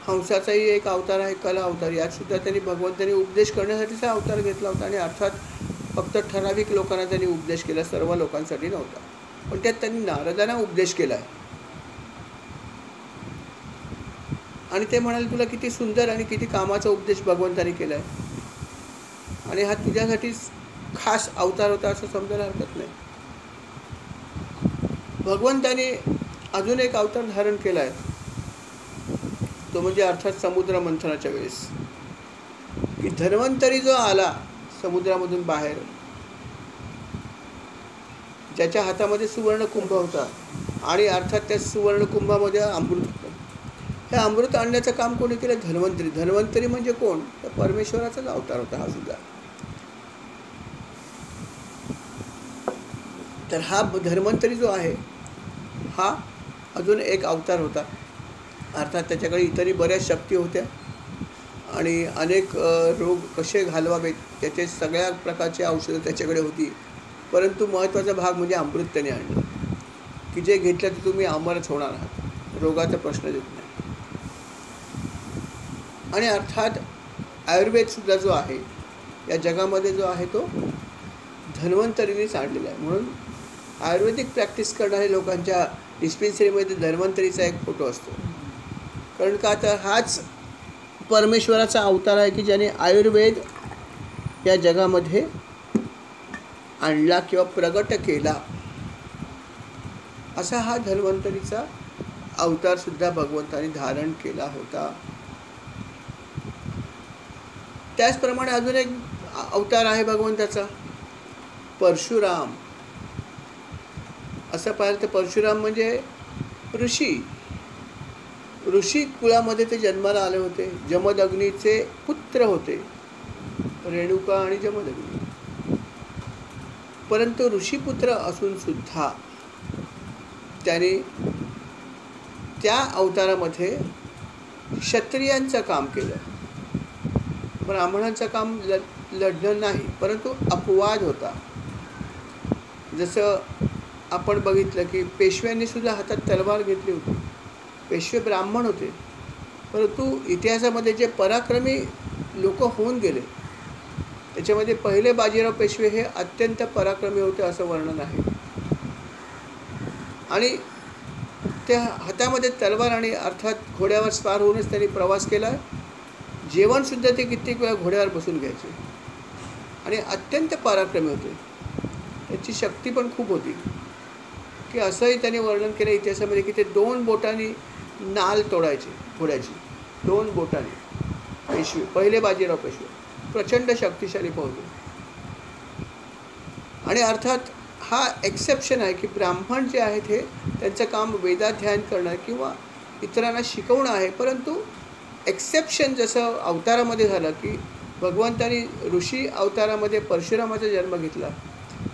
हंसाचाही एक अवतार आहे, कला अवतार. यात सुद्धा त्यांनी भगवंतांनी उपदेश करण्यासाठीचा अवतार घेतला होता. आणि अर्थात फक्त ठराविक लोकांना त्यांनी उपदेश केला, सर्व लोकांसाठी नव्हता. पण त्यात त्यांनी नारदांना उपदेश केला आहे. आणि ते म्हणाले तुला किती सुंदर आणि किती कामाचा उपदेश भगवंतांनी केला आहे. आणि हा तुझ्यासाठी खास अवतार होता असं समजायला हरकत नाही. भगवंताने अजून एक अवतार धारण केला आहे. तो म्हणजे अर्थात समुद्र मंथनाच्या वेळेस की धन्वंतरी जो आला समुद्रामधून बाहेर, ज्याच्या हातामध्ये सुवर्णकुंभ होता आणि अर्थात त्या सुवर्णकुंभामध्ये अमृत होतं. हे अमृत आणण्याचं काम कोणी केलं? धन्वंतरी. धन्वंतरी म्हणजे कोण? तर परमेश्वराचाच अवतार होता हा सुद्धा. तर हा धन्वंतरी जो आहे हा अजून एक अवतार होता. अर्थात त्याच्याकडे इतरही बऱ्याच शक्ती होत्या आणि अनेक रोग कसे घालवावेत त्याचे सगळ्या प्रकारची औषधं त्याच्याकडे होती. परंतु महत्त्वाचा भाग म्हणजे अमृत त्याने आणलं की जे घेतलं तर तुम्ही अमरच होणार आहात, रोगाचा प्रश्न येत नाही. आणि अर्थात आयुर्वेदसुद्धा जो आहे या जगामध्ये जो आहे तो धन्वंतरीनेच आणलेला आहे. म्हणून आयुर्वेदिक प्रॅक्टिस करणाऱ्या लोकांच्या डिस्पेन्सरीमध्ये धन्वंतरीचा एक फोटो असतो. कारण का तर हाच परमेश्वराचा अवतार आहे की ज्याने आयुर्वेद या जगामध्ये आणला किंवा प्रगट केला. असा हा धन्वंतरीचा अवतारसुद्धा भगवंताने धारण केला होता. त्याचप्रमाणे अजून एक अवतार आहे भगवंताचा, परशुराम. असं पाहिलं तर परशुराम म्हणजे ऋषी कुळामध्ये ते जन्माला आले होते. जमदग्नीचे पुत्र होते, रेणुका आणि जमदग्नी. परंतु ऋषीपुत्र असून सुद्धा त्याने त्या अवतारामध्ये क्षत्रियांचं काम केलं. ब्राह्मणांचं काम लढणं नाही, परंतु अपवाद होता. जसं आपण बघितलं की पेशव्यांनी सुद्धा हातात तलवार घेतली होती. पेशवे ब्राह्मण होते, परंतु इतिहासामध्ये जे पराक्रमी लोक होऊन गेले त्याच्यामध्ये पहिले बाजीराव पेशवे हे अत्यंत पराक्रमी होते असं वर्णन आहे. आणि त्या हातामध्ये तलवार आणि अर्थात घोड्यावर स्वार होऊनच त्यांनी प्रवास केला. जेवणसुद्धा ते कित्येक वेळा घोड्यावर बसून घ्यायचे आणि अत्यंत पराक्रमी होते. त्याची शक्ती पण खूप होती की असंही त्यांनी वर्णन केलं इतिहासामध्ये की ते 2 बोटांनी नाल तोडायचे घोड्याची, 2 बोटांनी. पेशवे पहिले बाजीराव पेशवे प्रचंड शक्तिशाली होते. आणि अर्थात हा एक्सेप्शन आहे की ब्राह्मण जे आहेत हे त्यांचं काम वेदाध्ययन करणं किंवा इतरांना शिकवणं आहे. परंतु एक्सेप्शन जसं अवतारामध्ये झालं की भगवंतानी ऋषी अवतारामध्ये परशुरामाचा जन्म घेतला,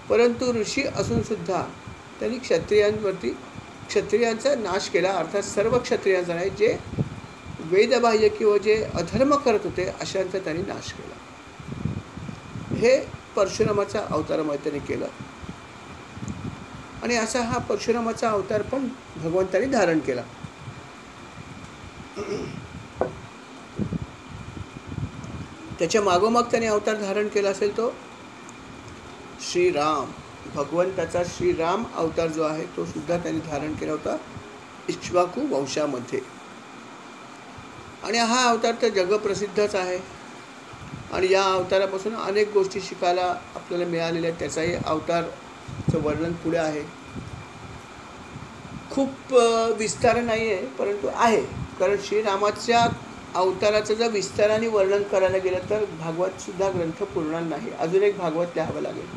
परंतु ऋषी असूनसुद्धा त्यांनी क्षत्रियांचा नाश केला. अर्थात सर्व क्षत्रियांचा नाही, जे वेदबाह्य किंवा जे अधर्म करत होते अशांचा त्यांनी नाश केला. हे परशुरामाचा अवतारामध्ये त्यांनी केलं. आणि असा हा परशुरामाचा अवतार पण भगवंतानी धारण केला. त्याच्या मागोमाग त्याने अवतार धारण केला असेल तो श्रीराम. भगवंताचा श्रीराम अवतार जो आहे तो सुद्धा त्यांनी धारण केला होता इक्ष्वाकू वंशामध्ये. आणि हा अवतार तर जगप्रसिद्धच आहे आणि या अवतारापासून अनेक गोष्टी शिकायला आपल्याला मिळालेल्या आहेत. त्याचाही अवतारचं वर्णन पुढे आहे. खूप विस्तार नाही आहे परंतु आहे, कारण श्रीरामाच्या अवताराचं जर विस्ताराने वर्णन करायला गेलं तर भागवतसुद्धा ग्रंथ पुरणार नाही. अजून एक भागवत लिहावं लागेल.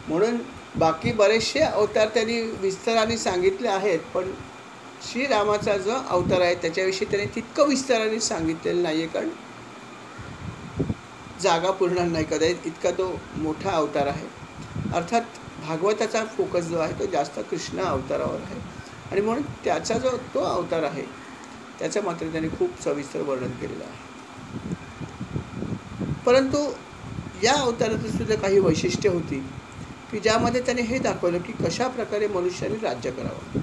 म्हणून बाकी बरेचसे अवतार त्यांनी विस्ताराने सांगितले आहेत, पण श्रीरामाचा जो अवतार आहे त्याच्याविषयी त्यांनी तितकं विस्ताराने सांगितलेलं नाही आहे, कारण जागा पुरणार नाही कदाचित, इतका तो मोठा अवतार आहे. अर्थात भागवताचा फोकस जो आहे तो जास्त कृष्ण अवतारावर आहे आणि म्हणून त्याचा जो तो अवतार आहे त्याचं मात्र त्यांनी खूप सविस्तर वर्णन केलेलं आहे. परंतु या अवताराची सुद्धा काही वैशिष्ट्ये होती की ज्यामध्ये त्याने हे दाखवलं की कशा प्रकारे मनुष्याने राज्य करावं,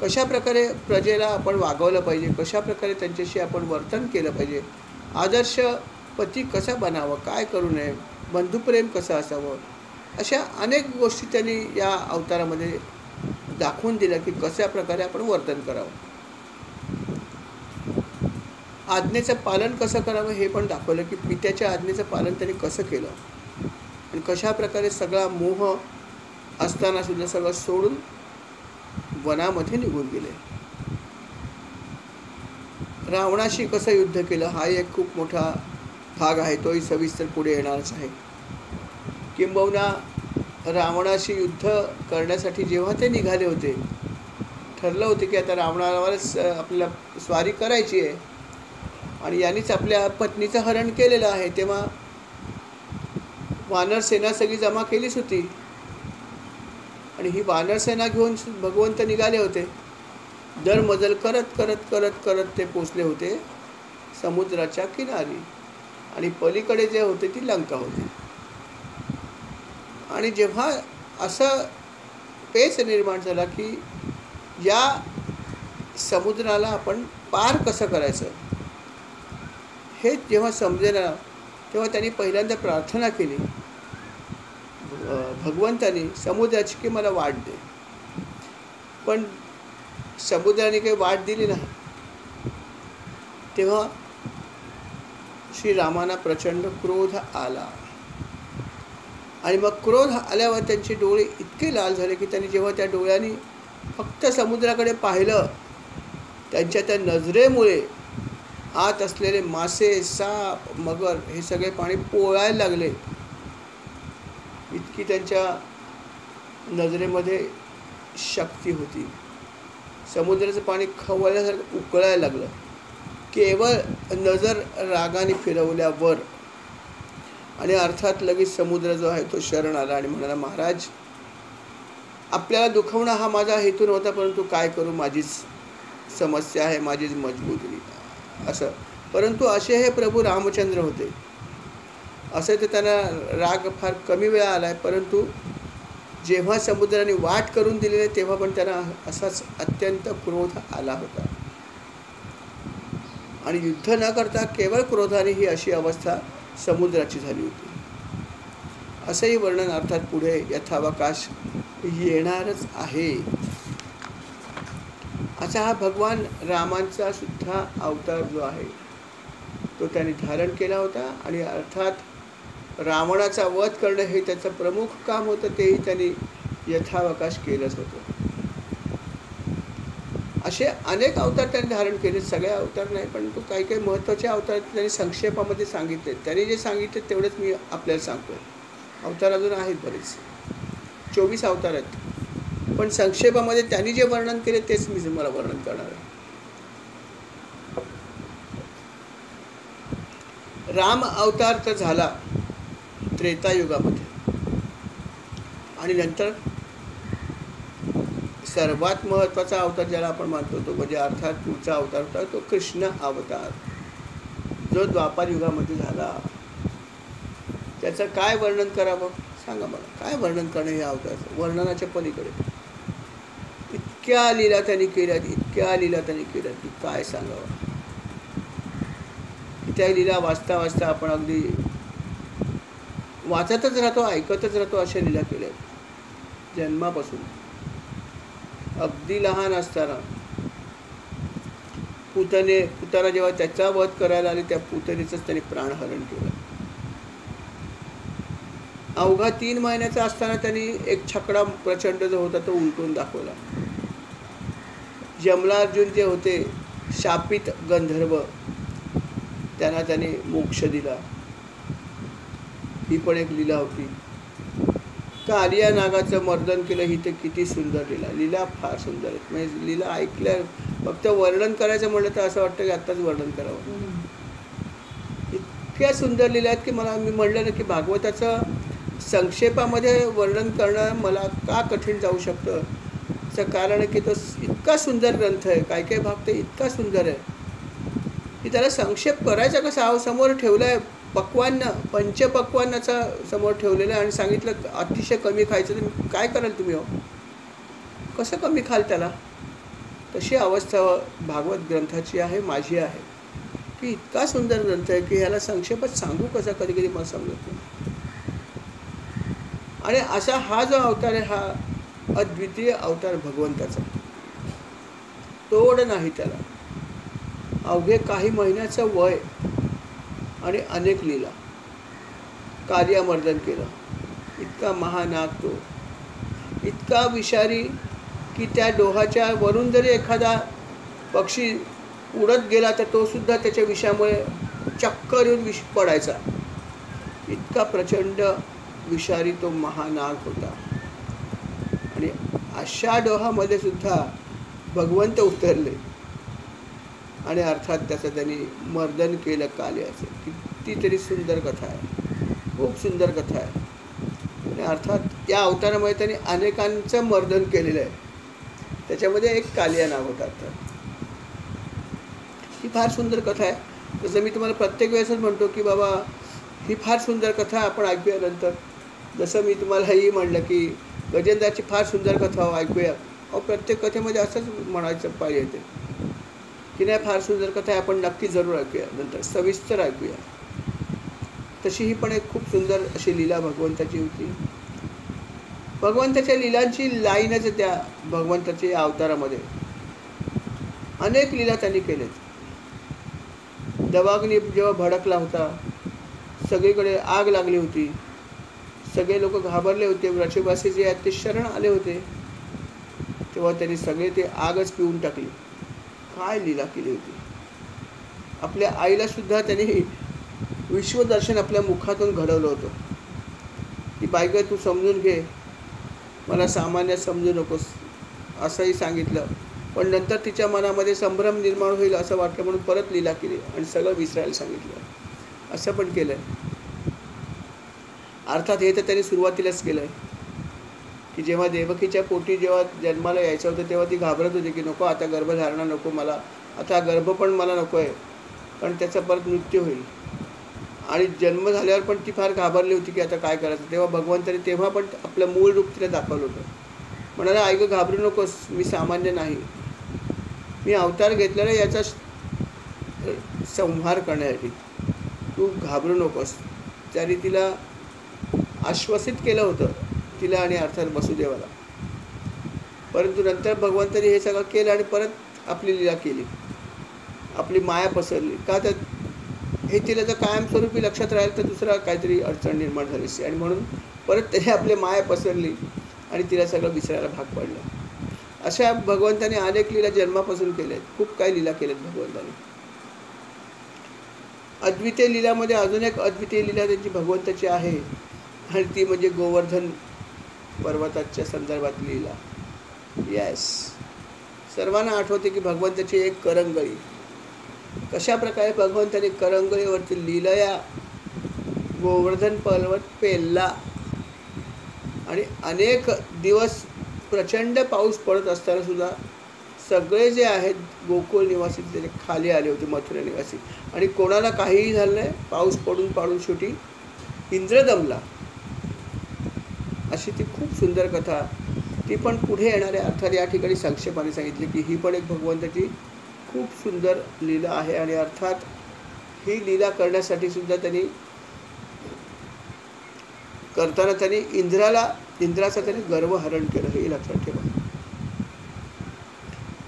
कशा प्रकारे प्रजेला आपण वागवलं पाहिजे, कशा प्रकारे त्यांच्याशी आपण वर्तन केलं पाहिजे, आदर्श पती कसा बनावं, काय करू नये, बंधुप्रेम कसं असावं, अशा अनेक गोष्टी त्यांनी या अवतारामध्ये दाखवून दिल्या की कशा प्रकारे आपण वर्तन करावं. आज्ञेचं पालन कसं करावं हे पण दाखवलं की पित्याच्या आज्ञेचं पालन त्यांनी कसं केलं आणि कशा प्रकारे सगळा मोह असताना सुद्धा सगळं सोडून वनामध्ये निघून गेले. रावणाशी कसं युद्ध केलं हा एक खूप मोठा भाग आहे, तोही सविस्तर पुढे येणारच आहे. किंबहुना रावणाशी युद्ध करण्यासाठी जेव्हा ते निघाले होते, ठरलं होते की आता रावणावरच आपल्याला स्वारी करायची आहे आणि यांनीच आपल्या पत्नीचं हरण केलेलं आहे, तेव्हा वानर सेना सगळी जमा केलीच होती आणि ही वानर सेना घेऊन भगवंत निघाले होते. दरमजल करत करत करत करत ते पोचले होते समुद्राच्या किनारी आणि पलीकडे जे होते ती लंका होती. आणि जेव्हा असं पेच निर्माण झाला की या समुद्राला आपण पार कसं करायचं हे जेव्हा समजेना, तेव्हा त्यांनी पहिल्यांदा प्रार्थना केली भगवंतानी समुद्राची की मला वाट दे. पण समुद्राने काही वाट दिली नाही. तेव्हा श्रीरामांना प्रचंड क्रोध आला आणि मग क्रोध आल्यावर त्यांचे डोळे इतके लाल झाले की त्यांनी जेव्हा त्या डोळ्यांनी फक्त समुद्राकडे पाहिलं, त्यांच्या त्या नजरेमुळे आत असलेले मासे, साप, मगर हे सगळे पाणी पोळायला लागले. इतकी त्यांच्या नजरेमध्ये शक्ती होती. समुद्राचं पाणी खवळल्यासारखं उकळायला लागलं केवळ नजर रागाने फिरवल्यावर. आणि अर्थात लगेच समुद्र जो आहे तो शरण आला आणि म्हणाला, महाराज आपल्याला दुखवणं हा माझा हेतू नव्हता, परंतु काय करू, माझीच समस्या आहे माझी मजबुरी असं. परंतु असे हे प्रभू रामचंद्र होते. असे तर त्यांना राग फार कमी वेळा आला आहे, परंतु जेव्हा समुद्राने वाट करून दिलेले तेव्हा पण त्यांना असाच अत्यंत क्रोध आला होता. आणि युद्ध न करता केवळ क्रोधाने ही अशी अवस्था समुद्राची झाली होती. असंही वर्णन अर्थात पुढे यथावकाश येणारच आहे. असा हा भगवान रामांचा सुद्धा अवतार जो आहे तो त्यांनी धारण केला होता. आणि अर्थात रावणाचा वध करणं हे त्याचं प्रमुख काम होतं, तेही त्यांनी यथावकाश केलंच होतं. असे अनेक अवतार त्यांनी धारण केले. सगळे अवतार नाही, परंतु काही काही महत्त्वाचे अवतार त्यांनी संक्षेपामध्ये सांगितले. त्यांनी जे सांगितले तेवढेच मी आपल्याला सांगतो. अवतार अजून आहेत बरेच, 24 अवतार आहेत, पण संक्षेपामध्ये त्यांनी जे वर्णन केले तेच मी तुम्हाला वर्णन करणार आहे. राम अवतार तर झाला त्रेतायुगामध्ये, आणि नंतर सर्वात महत्त्वाचा अवतार ज्याला आपण मानतो तो म्हणजे अर्थात पुढचा अवतार होता तो कृष्ण अवतार, जो द्वापार युगामध्ये झाला. त्याचं काय वर्णन करावं सांगा मला. काय वर्णन करणं हे अवताराचं, वर्णनाच्या पलीकडे इतक्या लीला त्यांनी केल्यात, इतक्या लीला त्यांनी केल्यात की काय सांगावं. त्या लीला वाचता वाचता आपण अगदी वाचतच राहतो, ऐकतच राहतो. अशा लीला केल्यात जन्मापासून. अगदी लहान असताना पुतना जेव्हा त्याचा वध करायला आली, त्या पुतणीचंच त्यांनी प्राणहरण केलं. अवघा 3 महिन्याचा असताना त्यांनी एक छकडा प्रचंड जो होता तो उलटून दाखवला. जमलार्जुन जे होते शापित गंधर्व, त्यांना त्याने मोक्ष दिला. ही पण एक लीला होती. कालिया नागाचं मर्दन केलं, ही तर किती सुंदर लीला. लीला फार सुंदर आहेत. म्हणजे लीला ऐकल्या, फक्त वर्णन करायचं म्हटलं तर असं वाटतं की आत्ताच वर्णन करावं. इतक्या सुंदर लीला आहेत की मी म्हणलं ना की भागवताचं संक्षेपामध्ये वर्णन करणं मला का कठीण जाऊ शकतं. त्याचं कारण आहे की तो इतका सुंदर ग्रंथ आहे. काही काही भाग ते इतका सुंदर आहे की त्याला संक्षेप करायचा कसा. समोर ठेवलं आहे पक्वान्न, पंचपक्वान्नाचा समोर ठेवलेलं आहे आणि सांगितलं अतिशय कमी खायचं. तर काय कराल तुम्ही हो, कसं कमी खाल त्याला. तशी अवस्था भागवत ग्रंथाची आहे, माझी आहे की इतका सुंदर ग्रंथ आहे की ह्याला संक्षेपात सांगू कसा, कधी कधी मला समजत नाही. आणि असा हा जो अवतार आहे हा अद्वितीय अवतार भगवंताचा, तोड नाही त्याला. अवघे काही महिन्याचं वय आणि अनेक लीला. कालियामर्दन केलं. इतका महानाग तो, इतका विषारी की त्या डोहाच्या वरून जरी एखादा पक्षी उडत गेला तर तो सुद्धा त्याच्या विषामुळे चक्कर येऊन विष पडायचा. इतका प्रचंड विषारी तो महानाग होता. आणि अशा डोहामध्ये सुद्धा भगवंत उतरले आणि अर्थात त्याचं त्यांनी मर्दन केलं कालियाचं. कितीतरी सुंदर कथा आहे, खूप सुंदर कथा आहे. आणि अर्थात या अवतारामध्ये त्यांनी अनेकांचं मर्दन केलेलं आहे. त्याच्यामध्ये एक कालिया नाग होता. ही फार सुंदर कथा आहे. जसं मी तुम्हाला प्रत्येक वेळेसच म्हणतो की बाबा ही फार सुंदर कथा आपण ऐकूया नंतर. जसं मी तुम्हाला ही म्हणलं की गजेंद्राची फार सुंदर कथा ऐकूया. प्रत्येक कथेमध्ये असंच म्हणायचं पाहिजे ते की नाही, फार सुंदर कथा आहे, आपण नक्की जरूर ऐकूया, नंतर सविस्तर ऐकूया. तशी ही पण एक खूप सुंदर अशी लीला भगवंताची होती. भगवंताच्या लीलांची लाईनच त्या भगवंताच्या अवतारामध्ये अनेक लीला त्यांनी केलेत. दवाग्नी जेव्हा भडकला होता, सगळीकडे आग लागली होती, सगळे लोक घाबरले होते, व्रजवासी जे आहेत ते शरण आले होते, तेव्हा त्यांनी सगळे ते आगच पिऊन टाकली. काय लीला केली होती. आपल्या आईला सुद्धा त्यांनी विश्वदर्शन आपल्या मुखातून घडवलं होतं की बायका तू समजून घे, मला सामान्य समजू नकोस असंही सांगितलं. पण नंतर तिच्या मनामध्ये संभ्रम निर्माण होईल असं वाटलं म्हणून परत लीला केली आणि सगळं विसरायला सांगितलं. असं पण केलं. अर्थात हे तर त्यांनी सुरुवातीलाच केलं आहे की जेव्हा देवकीच्या पोटी जेव्हा जन्माला यायचं होतं तेव्हा ती घाबरत होती की नको आता गर्भधारणा नको मला, आता गर्भ पण मला नको आहे, पण त्याचा परत मृत्यू होईल. आणि जन्म झाल्यावर पण ती फार घाबरली होती की आता काय करायचं. तेव्हा भगवंताने तेव्हा पण आपलं मूळ रूप तिला दाखवलं होतं. म्हणाला, आई गं घाबरू नकोस, मी सामान्य नाही, मी अवतार घेतलेला याचा संहार करण्यासाठी, तू घाबरू नकोस. त्याने तिला आश्वासित केलं होतं, तिला आणि अर्थात वसुदेवाला. परंतु नंतर भगवंताने हे सगळं केलं आणि परत आपली लीला केली, आपली माया पसरली. का तर हे तिला जर कायमस्वरूपी लक्षात राहील तर दुसरा काहीतरी अडचण निर्माण झाली असती, आणि म्हणून परत त्याने आपली माया पसरली आणि तिला सगळं विसरायला भाग पडलं. अशा भगवंताने अनेक लीला जन्मापासून केल्या आहेत, खूप काही लीला केल्यात भगवंताने. अद्वितीय लीलामध्ये अजून एक अद्वितीय लीला त्यांची भगवंताची आहे, आणि ती म्हणजे गोवर्धन पर्वताच्या संदर्भातली लीला. येस, सर्वांना आठवते की भगवंताची एक करंगळी, कशा प्रकारे भगवंताने करंगळीवरती लीलया गोवर्धन पर्वत पेलला. आणि अनेक दिवस प्रचंड पाऊस पडत असताना सुद्धा सगळे जे आहेत गोकुळ निवासी ते खाली आले होते, मथुरा निवासी, आणि कोणाला काहीही झालं नाही. पाऊस पडून पाडून शेवटी इंद्र दमला. अशी ती खूप सुंदर कथा, ती पण पुढे येणाऱ्या अर्थात या ठिकाणी संक्षेपाने सांगितली की ही पण एक भगवंताची खूप सुंदर लीला आहे. आणि अर्थात ही लीला करण्यासाठी सुद्धा त्यांनी करताना त्यांनी इंद्राचा त्यांनी गर्वहरण केलं, हे लक्षात ठेवा.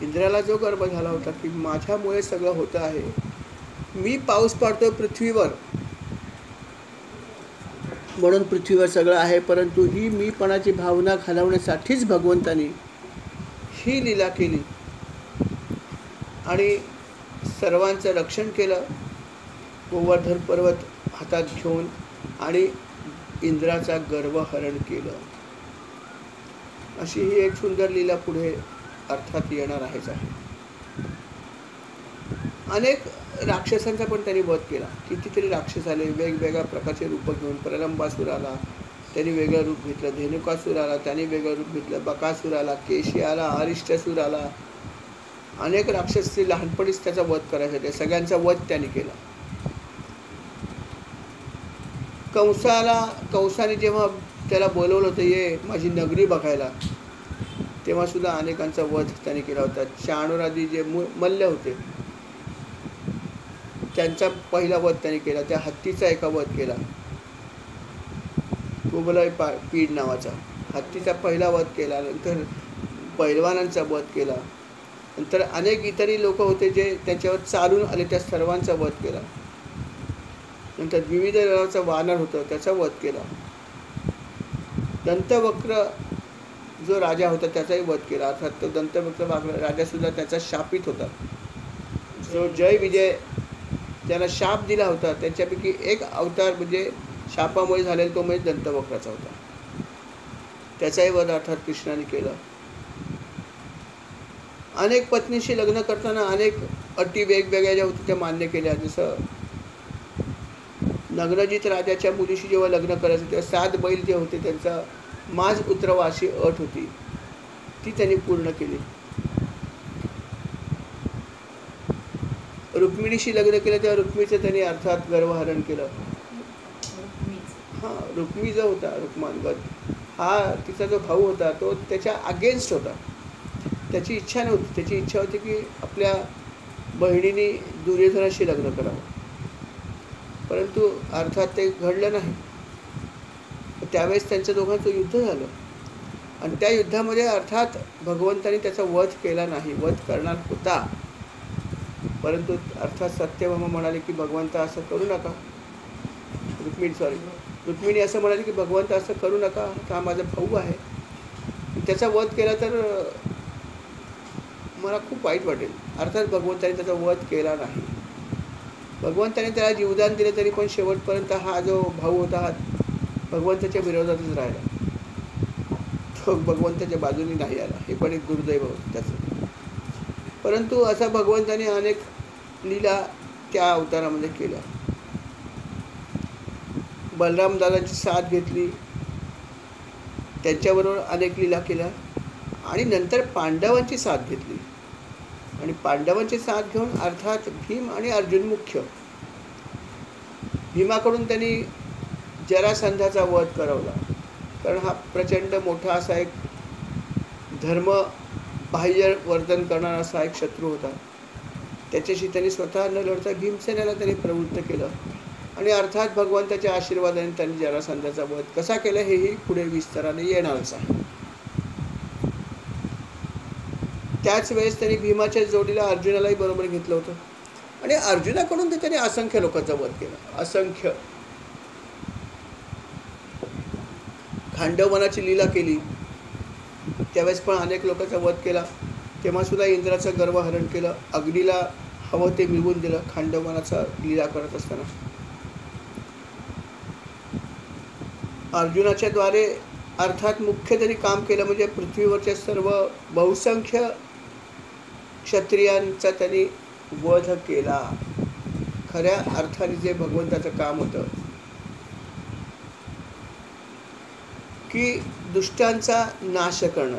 इंद्राला जो गर्व झाला होता की माझ्यामुळे सगळं होतं आहे, मी पाऊस पाडतोय पृथ्वीवर म्हणून पृथ्वीवर सगळं आहे, परंतु ही मीपणाची भावना घालवण्यासाठीच भगवंतानी ही लीला केली आणि सर्वांचं रक्षण केलं. गोवर्धन पर्वत हातात घेऊन आणि इंद्राचा गर्वहरण केलं. अशी ही एक सुंदर लीला पुढे अर्थात येणार आहेच आहे. अनेक राक्षसांचा पण त्यांनी वध केला. कितीतरी राक्षस आले, वेगवेगळ्या प्रकारचे रूप घेऊन. प्रलंबासूर आला, त्यांनी वेगळं रूप घेतलं. धेनुकासूर आला, त्यांनी वेगळं रूप घेतलं. बकासूर आला, केशी आला, अरिष्टासूर आला. अनेक राक्षस लहानपणीच त्याचा वध करायसाठी, सगळ्यांचा वध त्यांनी केला. कंसाने जेव्हा त्याला बोलवलं होतं ये माझी नगरी बघायला, तेव्हा सुद्धा अनेकांचा वध त्याने केला होता. चाणूरादी जे मल्ल होते त्यांचा पहिला वध त्याने केला. त्या हत्तीचा एका वध केला, कुबलय पीड नावाचा हत्तीचा पहिला वध केला. नंतर पैलवानांचा वध केला. नंतर अनेक इतरही लोक होते जे त्याच्यावर चालून आले, त्या सर्वांचा वध केला. नंतर विविध नावाचा वानर होता, त्याचा वध केला. दंतवक्र जो राजा होता त्याचाही वध केला. अर्थात तो दंतवक्र राजा सुद्धा त्याचा शापित होता. जो जय विजय त्याला शाप दिला होता, त्याच्यापैकी एक अवतार म्हणजे शापामुळे झालेला तो म्हणजे दंतवक्राचा होता. त्याचाही वध अर्थात कृष्णाने केला. अनेक पत्नीशी लग्न करताना अनेक अटी वेगवेगळ्या ज्या होत्या त्या मान्य केल्या. जसं नग्नजित राजाच्या मुलीशी जेव्हा लग्न करायचं तेव्हा 7 बैल जे होते त्यांचा माज उतरवा अशी अट होती, ती त्यांनी पूर्ण केली. रुक्मिणीशी लग्न केलं तेव्हा रुक्मिणीचं त्यांनी अर्थात गर्वहरण केलं. हां, रुक्मी जो होता रुक्मांगद, हा तिचा जो भाऊ होता तो त्याच्या अगेन्स्ट होता. त्याची इच्छा नव्हती. त्याची इच्छा होती की आपल्या बहिणीने दुर्योधनाशी लग्न करावं, परंतु अर्थात ते घडलं नाही. त्यावेळेस त्यांच्या दोघांचं युद्ध झालं आणि त्या युद्धामध्ये अर्थात भगवंताने त्याचा वध केला नाही. वध करणार होता, परंतु अर्थात सत्यभामा म्हणाले की भगवंता असं करू नका. रुक्मिणी असं म्हणाली की भगवंता असं करू नका, हा माझा भाऊ आहे, त्याचा वध केला तर मला खूप वाईट वाटेल. अर्थात भगवंताने त्याचा वध केला नाही. भगवंताने त्याला जीवदान दिले तरी पण शेवटपर्यंत हा जो भाऊ होता हा भगवंताच्या विरोधातच राहिला. तो भगवंताच्या बाजूने नाही आला. हे पण एक दुर्दैव होतं त्याचं. परंतु असा भगवंताने अनेक लीला त्या अवतारामध्ये केल्या. बलराम दादाची साथ घेतली. त्यांच्याबरोबर अनेक लीला केल्या आणि नंतर पांडवांची साथ घेतली. आणि पांडवांची साथ घेऊन अर्थात भीम आणि अर्जुन मुख्य. भीमाकडून त्यांनी जरासंधाचा वध करवला, कारण हा प्रचंड मोठा असा एक धर्म बाह्य वर्तन करणारा असा एक शत्रू होता. त्याच्याशी त्यांनी स्वतः न लढता भीमसेनाला त्यांनी प्रवृत्त केलं आणि अर्थात भगवंताच्या आशीर्वादाने त्यांनी जरासंधाचा वध कसा केला हेही पुढे विस्ताराने येणारच आहे. त्याच वेळेस त्यांनी भीमाच्या जोडीला अर्जुनालाही बरोबर घेतलं होतं आणि अर्जुनाकडून त्याने असंख्य लोकांचा वध केला. असंख्य खांडववनाची लीला केली, त्यावेळेस पण अनेक लोकांचा वध केला. तेव्हा सुद्धा इंद्राचं गर्व हरण केलं, अग्नीला हवं ते मिळवून दिलं खांडववनाचा लीला करत असताना. अर्जुनाच्या द्वारे अर्थात मुख्य त्यांनी काम केलं म्हणजे पृथ्वीवरच्या सर्व बहुसंख्य क्षत्रियांचा त्यांनी वध केला. खऱ्या अर्थाने जे भगवंताचं काम होतं की दुष्टांचा नाश करणं,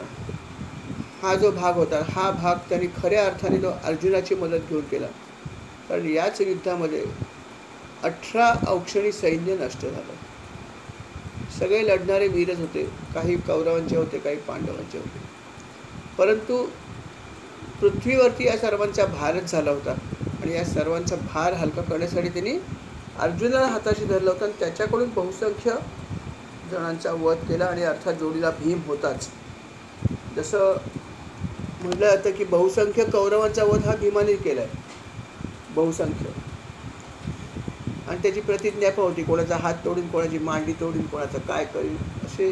हा जो भाग होता हा भाग त्यांनी खऱ्या अर्थाने तो अर्जुनाची मदत घेऊन केला. कारण याच युद्धामध्ये 18 औक्षणी सैन्य नष्ट झालं. सगळे लढणारे वीरच होते, काही कौरवांचे होते, काही पांडवांचे होते, परंतु पृथ्वीवरती या सर्वांचा भारच झाला होता आणि या सर्वांचा भार हलका करण्यासाठी त्यांनी अर्जुनाला हाताशी धरलं होतं आणि त्याच्याकडून बहुसंख्य जणांचा वध केला. आणि अर्थात जोडीला भीम होताच. जसं म्हटलं जातं की बहुसंख्य कौरवांचा वध हा भीमाने केला आहे, बहुसंख्य. आणि त्याची प्रतिज्ञा पण होती, कोणाचा हात तोडून, कोणाची मांडी तोडून, कोणाचं काय करीन, असे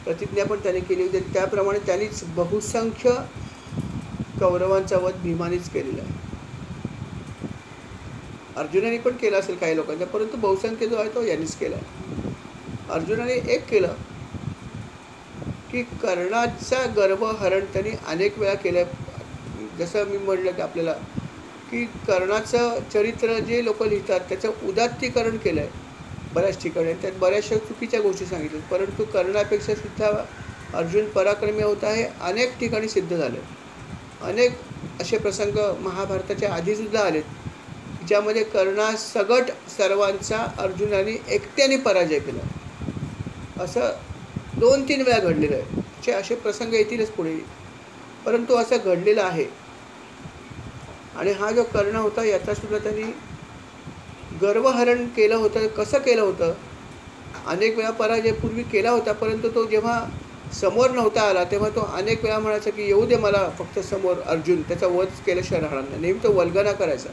प्रतिज्ञा पण त्याने केली होती. त्याप्रमाणे त्यांनीच बहुसंख्य कौरवांचा वध भीमानेच केलेला आहे. अर्जुनाने पण केला असेल काही लोकांचा, परंतु बहुसंख्य जो आहे तो यांनीच केला. अर्जुनाने एक केलं की कर्णाचा गर्व हरण त्यांनी अनेक वेळा केलं. जसं मी म्हटलं की आपल्याला की कर्णाचं चरित्र जे लोक लिहितात त्याचं उदात्तीकरण केलं आहे बऱ्याच ठिकाणी. त्यात बऱ्याचशा चुकीच्या गोष्टी सांगितल्या, परंतु कर्णापेक्षा सुद्धा अर्जुन पराक्रमी होता हे अनेक ठिकाणी सिद्ध झालं. अनेक असे प्रसंग महाभारताच्या आधीसुद्धा आलेत ज्यामध्ये कर्णासकट सर्वांचा अर्जुनाने एकट्याने पराजय केला. असं 2-3 वेळा घडलेलं आहे. असे प्रसंग येतीलच पुढे, परंतु असं घडलेलं आहे. आणि हा जो कर्ण होता याचासुद्धा त्यांनी गर्वहरण केलं होतं. कसं केलं होतं? अनेक वेळा पराजय पूर्वी केला होता, परंतु तो जेव्हा समोर नव्हता आला तेव्हा तो अनेक वेळा म्हणायचा की येऊ दे मला फक्त समोर अर्जुन, त्याचा वध केल्याशिवाय राहणार नाही. नेहमी तो वल्गना करायचा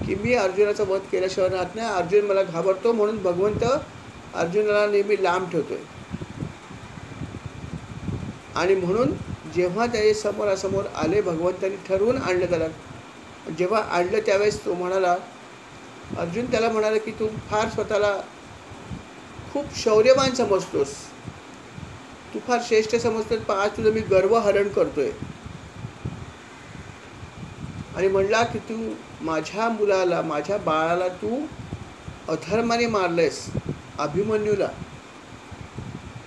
की मी अर्जुनाचा वध केल्याशिवाय राहत नाही, अर्जुन मला घाबरतो, म्हणून भगवंत अर्जुनाला नेहमी लांब ठेवतोय. आणि म्हणून जेव्हा त्याचे समोरासमोर आले, भगवंतांनी ठरवून आणलं त्याला. जेव्हा आणलं त्यावेळेस तो म्हणाला, अर्जुन त्याला म्हणाला की तू फार स्वतःला खूप शौर्यवान समजतोस, तू फार श्रेष्ठ समजतोस, पण आज तुझं मी गर्वहरण करतोय. आणि म्हणला की तू माझ्या मुलाला, माझ्या बाळाला तू अधर्माने मारलेस, अभिमन्यूला.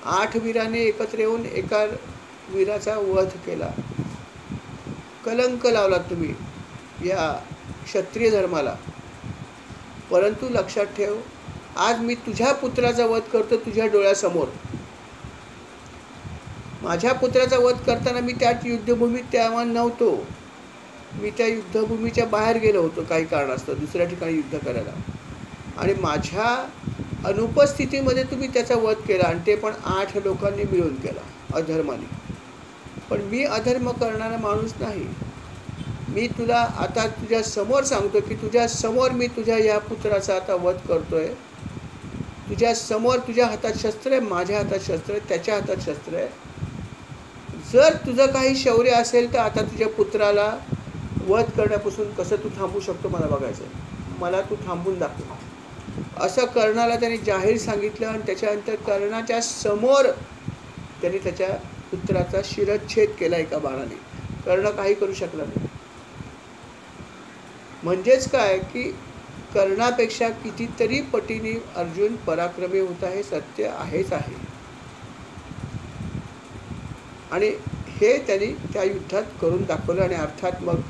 8 वीराने एकत्र येऊन एका वीराचा वध केला. कलंक लावला तुम्ही या क्षत्रिय धर्माला. परंतु लक्षात ठेव, आज मी तुझ्या पुत्राचा वध करतो तुझ्या डोळ्यासमोर. माझ्या पुत्राचा वध करताना मी त्या युद्धभूमीत तेव्हा नव्हतो, मी त्या युद्धभूमीच्या बाहेर गेलो होतो काही कारणास्तव दुसऱ्या ठिकाणी युद्ध करायला. आणि माझ्या अनुपस्थितीमध्ये तुम्ही त्याचा वध केला, आणि ते पण 8 लोकांनी मिळून केला अधर्माने. पण मी अधर्म करणारा माणूस नाही. मी तुला आता तुझ्या समोर सांगतो की तुझ्या समोर मी तुझ्या या पुत्राचा आता वध करतोय. तुझ्या समोर तुझ्या हातात शस्त्र आहे, माझ्या हातात शस्त्र आहे, त्याच्या हातात शस्त्र आहे. जर तुझं काही शौर्य असेल तर आता तुझ्या पुत्राला वध करण्यापासून कसं तू थांबू शकतो मला बघायचं आहे, मला तू थांबून दाखव. असं कर्णाला त्यांनी जाहीर सांगितलं. आणि त्याच्यानंतर कर्णाच्या समोर त्यांनी त्याच्या पुत्राचा शिरच्छेद केला एका बाणाने. कर्ण काही करू शकला नाही. म्हणजेच काय की कर्णापेक्षा कितीतरी पटीने अर्जुन पराक्रमी होता, हे सत्य आहेच आहे. आणि हे त्यांनी त्या युद्धात करून दाखवलं. आणि अर्थात मग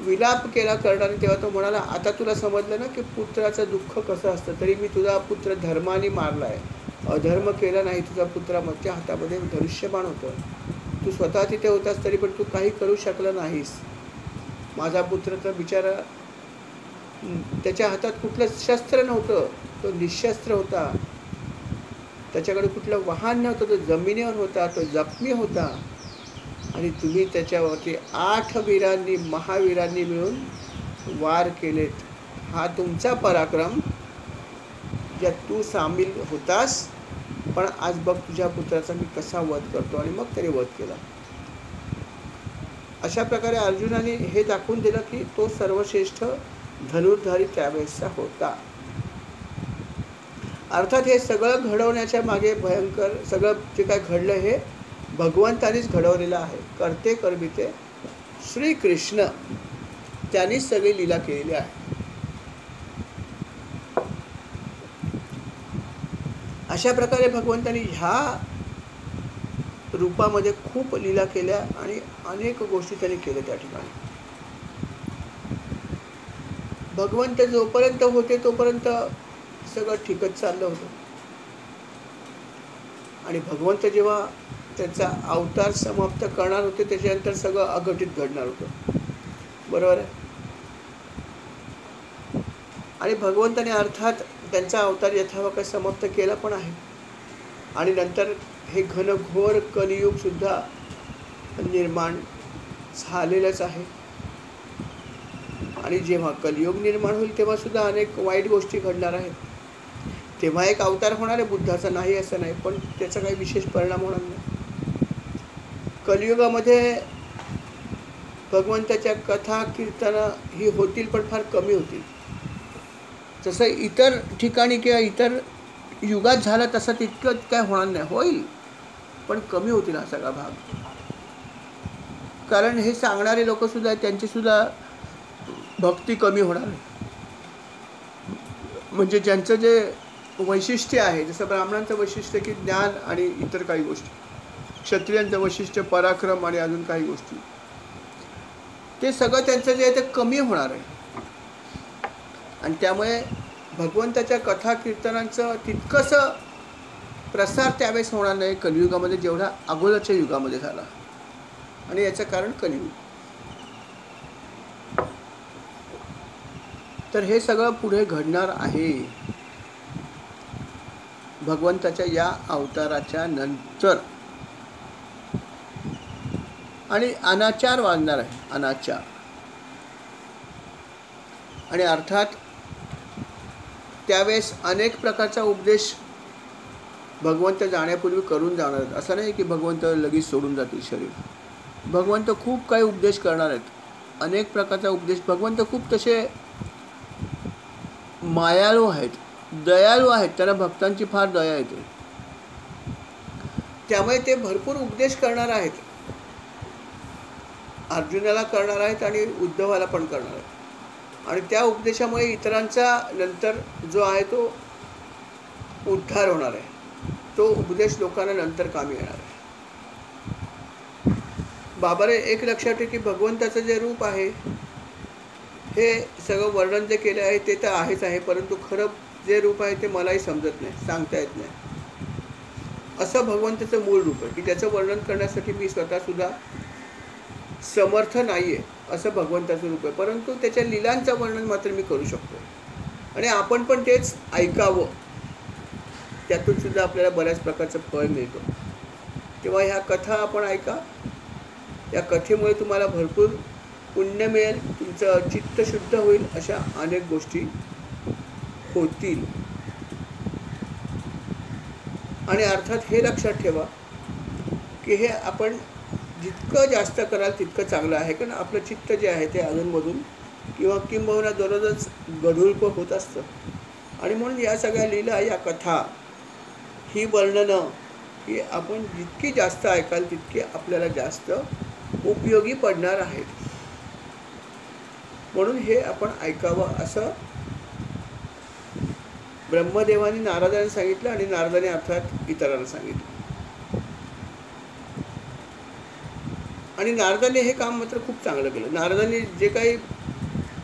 विलाप केला कर्णाने. तेव्हा तो म्हणाला, आता तुला समजलं ना की पुत्राचं दुःख कसं असतं. तरी मी तुझा पुत्र धर्माने मारला आहे, अधर्म केला नाही. तुझा पुत्राच्या हातामध्ये धनुष्यबाण होतं. तू स्वतः तिथे होतास तरी पण तू काही करू शकला नाहीस. माझा पुत्र तर बिचारा, त्याच्या हातात कुठलं शस्त्र नव्हतं, तो निशस्त्र होता. त्याच्याकडे कुठलं वाहन नव्हतं, तो जमिनीवर होता, तो जखमी होता. आणि तुम्ही त्याच्यावरती 8 वीरांनी, महावीरांनी मिळून वार केलेत. हा तुमचा पराक्रम, ज्यात तू सामील होतास. पण आज बघ तुझ्या पुत्राचा मी कसा वध करतो. आणि मग त्याने वध केला. अशा प्रकारे अर्जुनाने हे दाखवून दिलं की तो सर्वश्रेष्ठ धनुर्धारी त्यावेळेसचा होता. अर्थात हे सगळं घडवण्याच्या मागे भयंकर सगळं जे काय घडलं हे भगवंतानीच घडवलेलं आहे. करते करविते श्रीकृष्ण, त्यांनीच सगळी लीला केलेली आहे. अशा प्रकारे भगवंतानी ह्या रूपामध्ये खूप लीला केल्या आणि अनेक गोष्टी त्यांनी केल्या त्या ठिकाणी. भगवंत जोपर्यंत होते तोपर्यंत सगळं ठीकच चाललं होतं. आणि भगवंत जेव्हा त्याचा अवतार समाप्त करणार होते त्याच्यानंतर सगळं अघटित घडणार होतं. बरोबर आहे. आणि भगवंताने अर्थात त्यांचा अवतार यथावकाश समाप्त केला पण आहे. आणि नंतर हे घनघोर कलियुग सुद्धा निर्माण झालेलंच आहे. आणि जेव्हा कलियुग निर्माण होईल तेव्हा सुद्धा अनेक वाईट गोष्टी घडणार आहेत. तेव्हा एक अवतार होणार आहे बुद्धाचा, नाही असं नाही, पण त्याचा काही विशेष परिणाम होणार नाही. कलियुगामध्ये भगवंताच्या कथा कीर्तनं ही होतील पण फार कमी होतील. जसं इतर ठिकाणी किंवा इतर युगात झालं तसं तितकं काय होणार नाही, होईल पण कमी होतील हा सगळा भाग. कारण हे सांगणारे लोक सुद्धा त्यांची सुद्धा भक्ती कमी होणार आहे. म्हणजे ज्यांचं जे वैशिष्ट्य आहे, जसं ब्राह्मणांचं वैशिष्ट्य की ज्ञान आणि इतर काही गोष्टी, क्षत्रियांचं वैशिष्ट्य पराक्रम आणि अजून काही गोष्टी, ते सगळं त्यांचं जे आहे ते कमी होणार आहे. आणि त्यामुळे भगवंताच्या कथा कीर्तनांचं तितकंसं प्रसार त्यावेळेस होणार नाही कलियुगामध्ये जेवढा अगोदरच्या युगामध्ये झाला. आणि याचं कारण कलियुग. तर हे सगळं पुढे घडणार आहे भगवंताच्या या अवताराच्या नंतर. आणि अनाचार वाढणार आहे, अनाचार. आणि अर्थात त्यावेळेस अनेक प्रकारचा उपदेश भगवंत जाण्यापूर्वी करून जाणार आहेत. असं नाही की भगवंत लगेच सोडून जातील शरीर. भगवंत खूप काही उपदेश करणार आहेत, अनेक प्रकारचा उपदेश. भगवंत खूप तसे मायाळू आहेत, दयाळू आहेत, त्यांना भक्तांची फार दया येते. त्यामुळे ते भरपूर उपदेश करणार आहेत. अर्जुनाला करणार आहेत आणि उद्धवाला पण करणार आहेत. आणि त्या उपदेशामुळे इतरांचा नंतर जो आहे तो उद्धार होणार आहे. तो उपदेश लोकांना नंतर कामी येणार आहे. बाबारे एक लक्षात आहे की भगवंताचं जे रूप आहे हे सगळं वर्णन जे केलं आहे ते तर आहेच आहे, परंतु खरं जे रूप आहे ते मलाही समजत नाही, सांगता येत नाही. असं भगवंताचं मूळ रूप आहे की त्याचं वर्णन करण्यासाठी मी स्वतःसुद्धा समर्थ नाही आहे. असं भगवंताचं रूप आहे. परंतु त्याच्या लीलांचं वर्णन मात्र मी करू शकतो. आणि आपण पण तेच ऐकावं, त्यातून सुद्धा आपल्याला बऱ्याच प्रकारचं फळ मिळतो. तेव्हा ह्या कथा आपण ऐका. या कथेमुळे तुम्हाला भरपूर पुण्य मिळेल, तुमचं चित्त शुद्ध होईल, अशा अनेक गोष्टी होतील. आणि अर्थात हे लक्षात ठेवा की हे आपण जितकं जास्त कराल तितकं चांगलं आहे. कारण आपलं चित्त जे आहे ते अधूनमधून किंवा किंबहुना दररोजच गढूळप होत असतं. आणि म्हणून या सगळ्या लीला, या कथा, ही वर्णनं ही आपण जितकी जास्त ऐकाल तितकी आपल्याला जास्त उपयोगी पडणार आहेत. म्हणून हे आपण ऐकावं असं ब्रह्मदेवाने नारदाने सांगितलं आणि नारदाने अर्थात इतरांना सांगितलं. आणि नारदाने हे काम मात्र खूप चांगलं केलं. नारदाने जे काही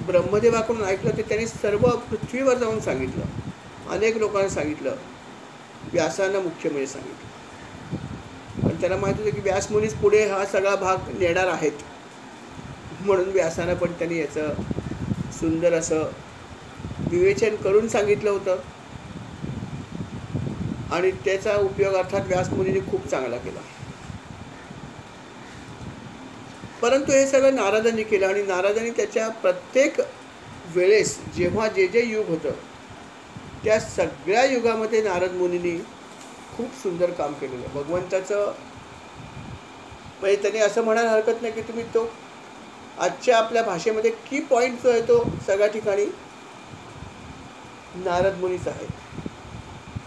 ब्रह्मदेवाकडून ऐकलं ते त्यांनी सर्व पृथ्वीवर जाऊन सांगितलं. अनेक लोकांना सांगितलं. व्यासांना मुख्य म्हणजे सांगितलं. पण त्याला माहिती होतं की व्यासमुनीच पुढे हा सगळा भाग नेणार आहेत. म्हणून व्यासांना पण त्यांनी याचं सुंदर असं विवेचन करून सांगितलं होतं. आणि त्याचा उपयोग अर्थात व्यासमुनीने खूप चांगला केला. परंतु हे सगळं नारदांनी केलं आणि नारदांनी त्याच्या प्रत्येक वेळेस जेव्हा जे जे युग होतं त्या सगळ्या युगामध्ये नारद मुनींनी खूप सुंदर काम केलेलं. भगवंताचं म्हणजे त्यांनी असं म्हणायला हरकत नाही की तुम्ही तो आजच्या आपल्या भाषेमध्ये की पॉईंट जो आहे तो सगळ्या ठिकाणी नारद मुनीच आहे.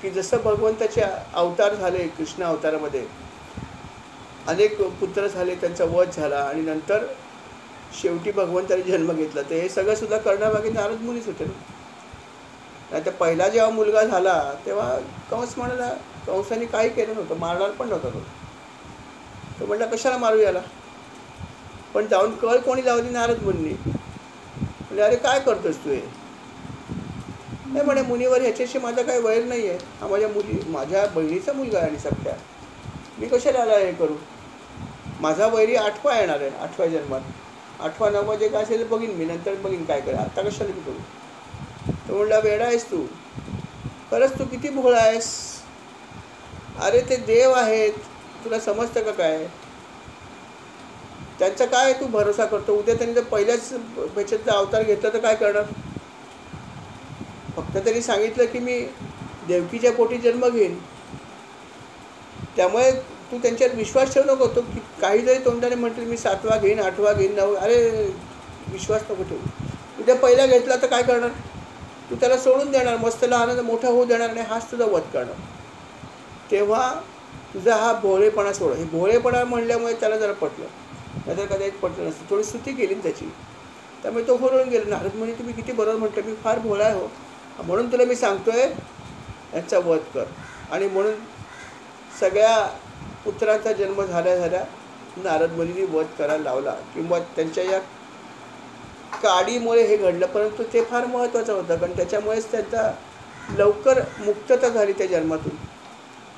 की जसं भगवंताचे अवतार झाले, कृष्ण अवतारामध्ये अनेक पुत्र झाले, त्यांचा वध झाला आणि नंतर शेवटी भगवंताने जन्म घेतला, तर हे सगळं सुद्धा करण्यामागे नारद मुनीच होते ना. नाही तर पहिला जेव्हा मुलगा झाला तेव्हा कंस म्हणाला, कंसाने काही केलं नव्हतं, मारणार पण नव्हता तो म्हणला कशाला मारू याला. पण जाऊन कळ कोणी लावली, नारद मुनींनी. म्हणजे अरे काय करतोस तू हे. नाही म्हणे मुनीवर ह्याच्याशी माझा काही वैर नाही आहे, हा माझ्या बहिणीचा मुलगा आहे आणि सख्या, मी कशाला याला हे करू. माझा वैरी 8वा येणार आहे, 8व्या जन्मात. 8वा 9वा जे काय असेल बघीन मी, नंतर बघीन काय करेल, आत्ता कशाला मी करू. तो म्हणला वेडा आहेस तू, खरंच तू किती भोळा आहेस. अरे ते देव आहेत, तुला समजतं का काय. त्यांचा काय तू भरोसा करतो. उद्या त्यांनी जर पहिल्याच ह्याच्यातला अवतार घेतला तर काय करणार. फक्त त्यांनी सांगितलं की मी देवकीच्या पोटी जन्म घेईन, त्यामुळे तू त्यांच्यावर विश्वास ठेवू नको. तो काही जरी तोंडाने म्हटलं मी 7वा घेईन, 8वा घेईन, 9वा, अरे विश्वास नको ठेवू. उद्या पहिला घेतला तर काय करणार. तू त्याला सोडून देणार, मस्त लहान मोठा होऊ देणार नाही, हाच तुझा वध करणार. तेव्हा तुझा हा भोळेपणा सोड. हे भोळेपणा म्हणल्यामुळे त्याला जरा पटलं, नाहीतर कदाचित पटलं नसतं. थोडी स्तुती केली त्याची, त्यामुळे तो होरून गेला. नारद मुनी तुम्ही किती बरोबर म्हटलं, मी फार भोळा आहे हो, म्हणून तुला मी सांगतोय यांचा वध कर. आणि म्हणून सगळ्या पुत्रांचा जन्म झाल्या नारद मुनींनी वध करायला लावला. किंवा त्यांच्या या काडीमुळे हे घडलं, परंतु ते फार महत्त्वाचं होतं, कारण त्याच्यामुळेच त्यांचा लवकर मुक्तता झाली त्या जन्मातून.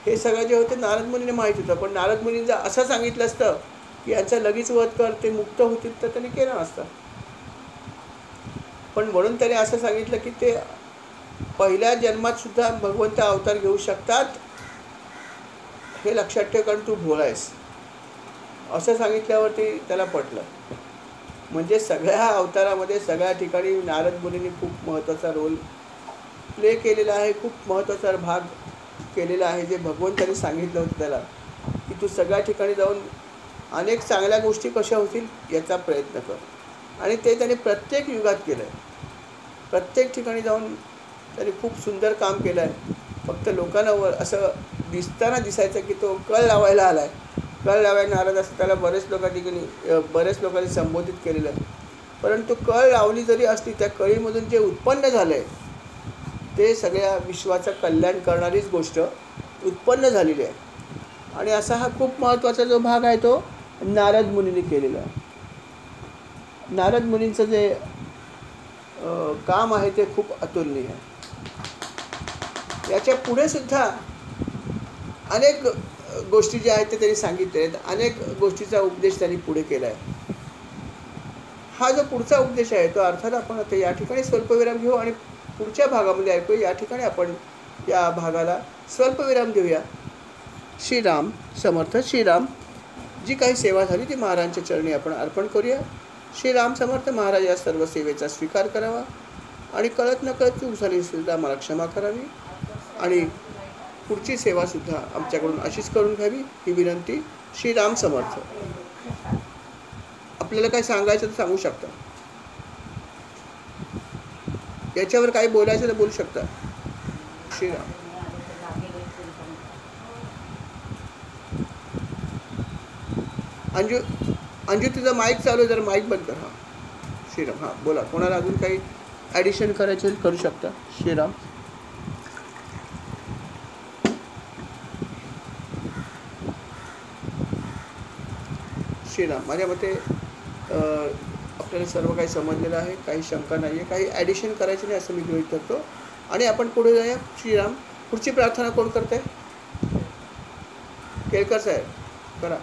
हे सगळं जे होतं नारद मुनीने माहीत होतं, पण नारद मुनींनी जर असं सांगितलं असतं की यांचा लगेच वध कर, ते मुक्त होतील, तर त्यांनी केलं नसतं. पण म्हणून त्याने असं सांगितलं की ते पहिल्या जन्मात सुद्धा भगवंत अवतार घेऊ शकतात, हे लक्षात ठेव, कारण तू भोळा आहेस. असं सांगितल्यावरती त्याला पटलं. म्हणजे सगळ्या अवतारामध्ये सगळ्या ठिकाणी नारद मुनींनी खूप महत्त्वाचा रोल प्ले केलेला आहे, खूप महत्त्वाचा भाग केलेला आहे. जे भगवंताने सांगितलं होतं त्याला की तू सगळ्या ठिकाणी जाऊन अनेक चांगल्या गोष्टी कशा होतील याचा प्रयत्न कर. आणि ते त्याने प्रत्येक युगात केलं आहे. प्रत्येक ठिकाणी जाऊन त्याने खूप सुंदर काम केलं आहे. फक्त लोकांना असं दिसताना दिसायचं की तो कळ लावायला आला आहे, कळ लावायला नारद असं त्याला बरेच लोकांनी संबोधित केलेलं आहे. परंतु कळ लावली जरी असली, त्या कळीमधून जे उत्पन्न झालं आहे ते सगळ्या विश्वाचं कल्याण करणारीच गोष्ट उत्पन्न झालेली आहे. आणि असा हा खूप महत्त्वाचा जो भाग आहे तो नारद मुनींनी केलेला आहे. नारद मुनींचं जे काम आहे ते खूप अतुलनीय आहे. याच्या पुढे सुद्धा अनेक गोष्टी ज्या आहेत ते त्यांनी सांगितले आहेत. अनेक गोष्टीचा उपदेश त्यांनी पुढे केला आहे. हा जो पुढचा उपदेश आहे तो अर्थात आपण आता या ठिकाणी स्वल्पविराम घेऊ आणि पुढच्या भागामध्ये ऐकू. या ठिकाणी आपण या भागाला स्वल्पविराम देऊया. श्रीराम समर्थ. श्रीराम जी काही सेवा झाली ती महाराजांच्या चरणी आपण अर्पण करूया. श्रीराम समर्थ महाराज या सर्व सेवेचा स्वीकार करावा आणि कळत नकळत चूक झाली सुद्धा मला क्षमा करावी आणि पुढची सेवासुद्धा आमच्याकडून अशीच करून घ्यावी ही विनंती. श्रीराम समर्थ. आपल्याला काय सांगायचं तर सांगू शकता, याच्यावर काही बोलायचं तर बोलू शकता. श्रीराम. अंजू तुझा माईक चालू आहे, जरा माईक बंद कर. हां श्रीराम. हां बोला. कोणाला अजून काही ॲडिशन करायचं करू शकता. श्रीराम. श्रीराम. माझ्या मते आपल्याला सर्व काही समजलेलं आहे. काही शंका नाही आहे. काही ॲडिशन करायची नाही असं मी गृहीत धरतो आणि आपण पुढे जाऊया. श्रीराम. पुढची प्रार्थना कोण करतंय? केळकर साहेब करा.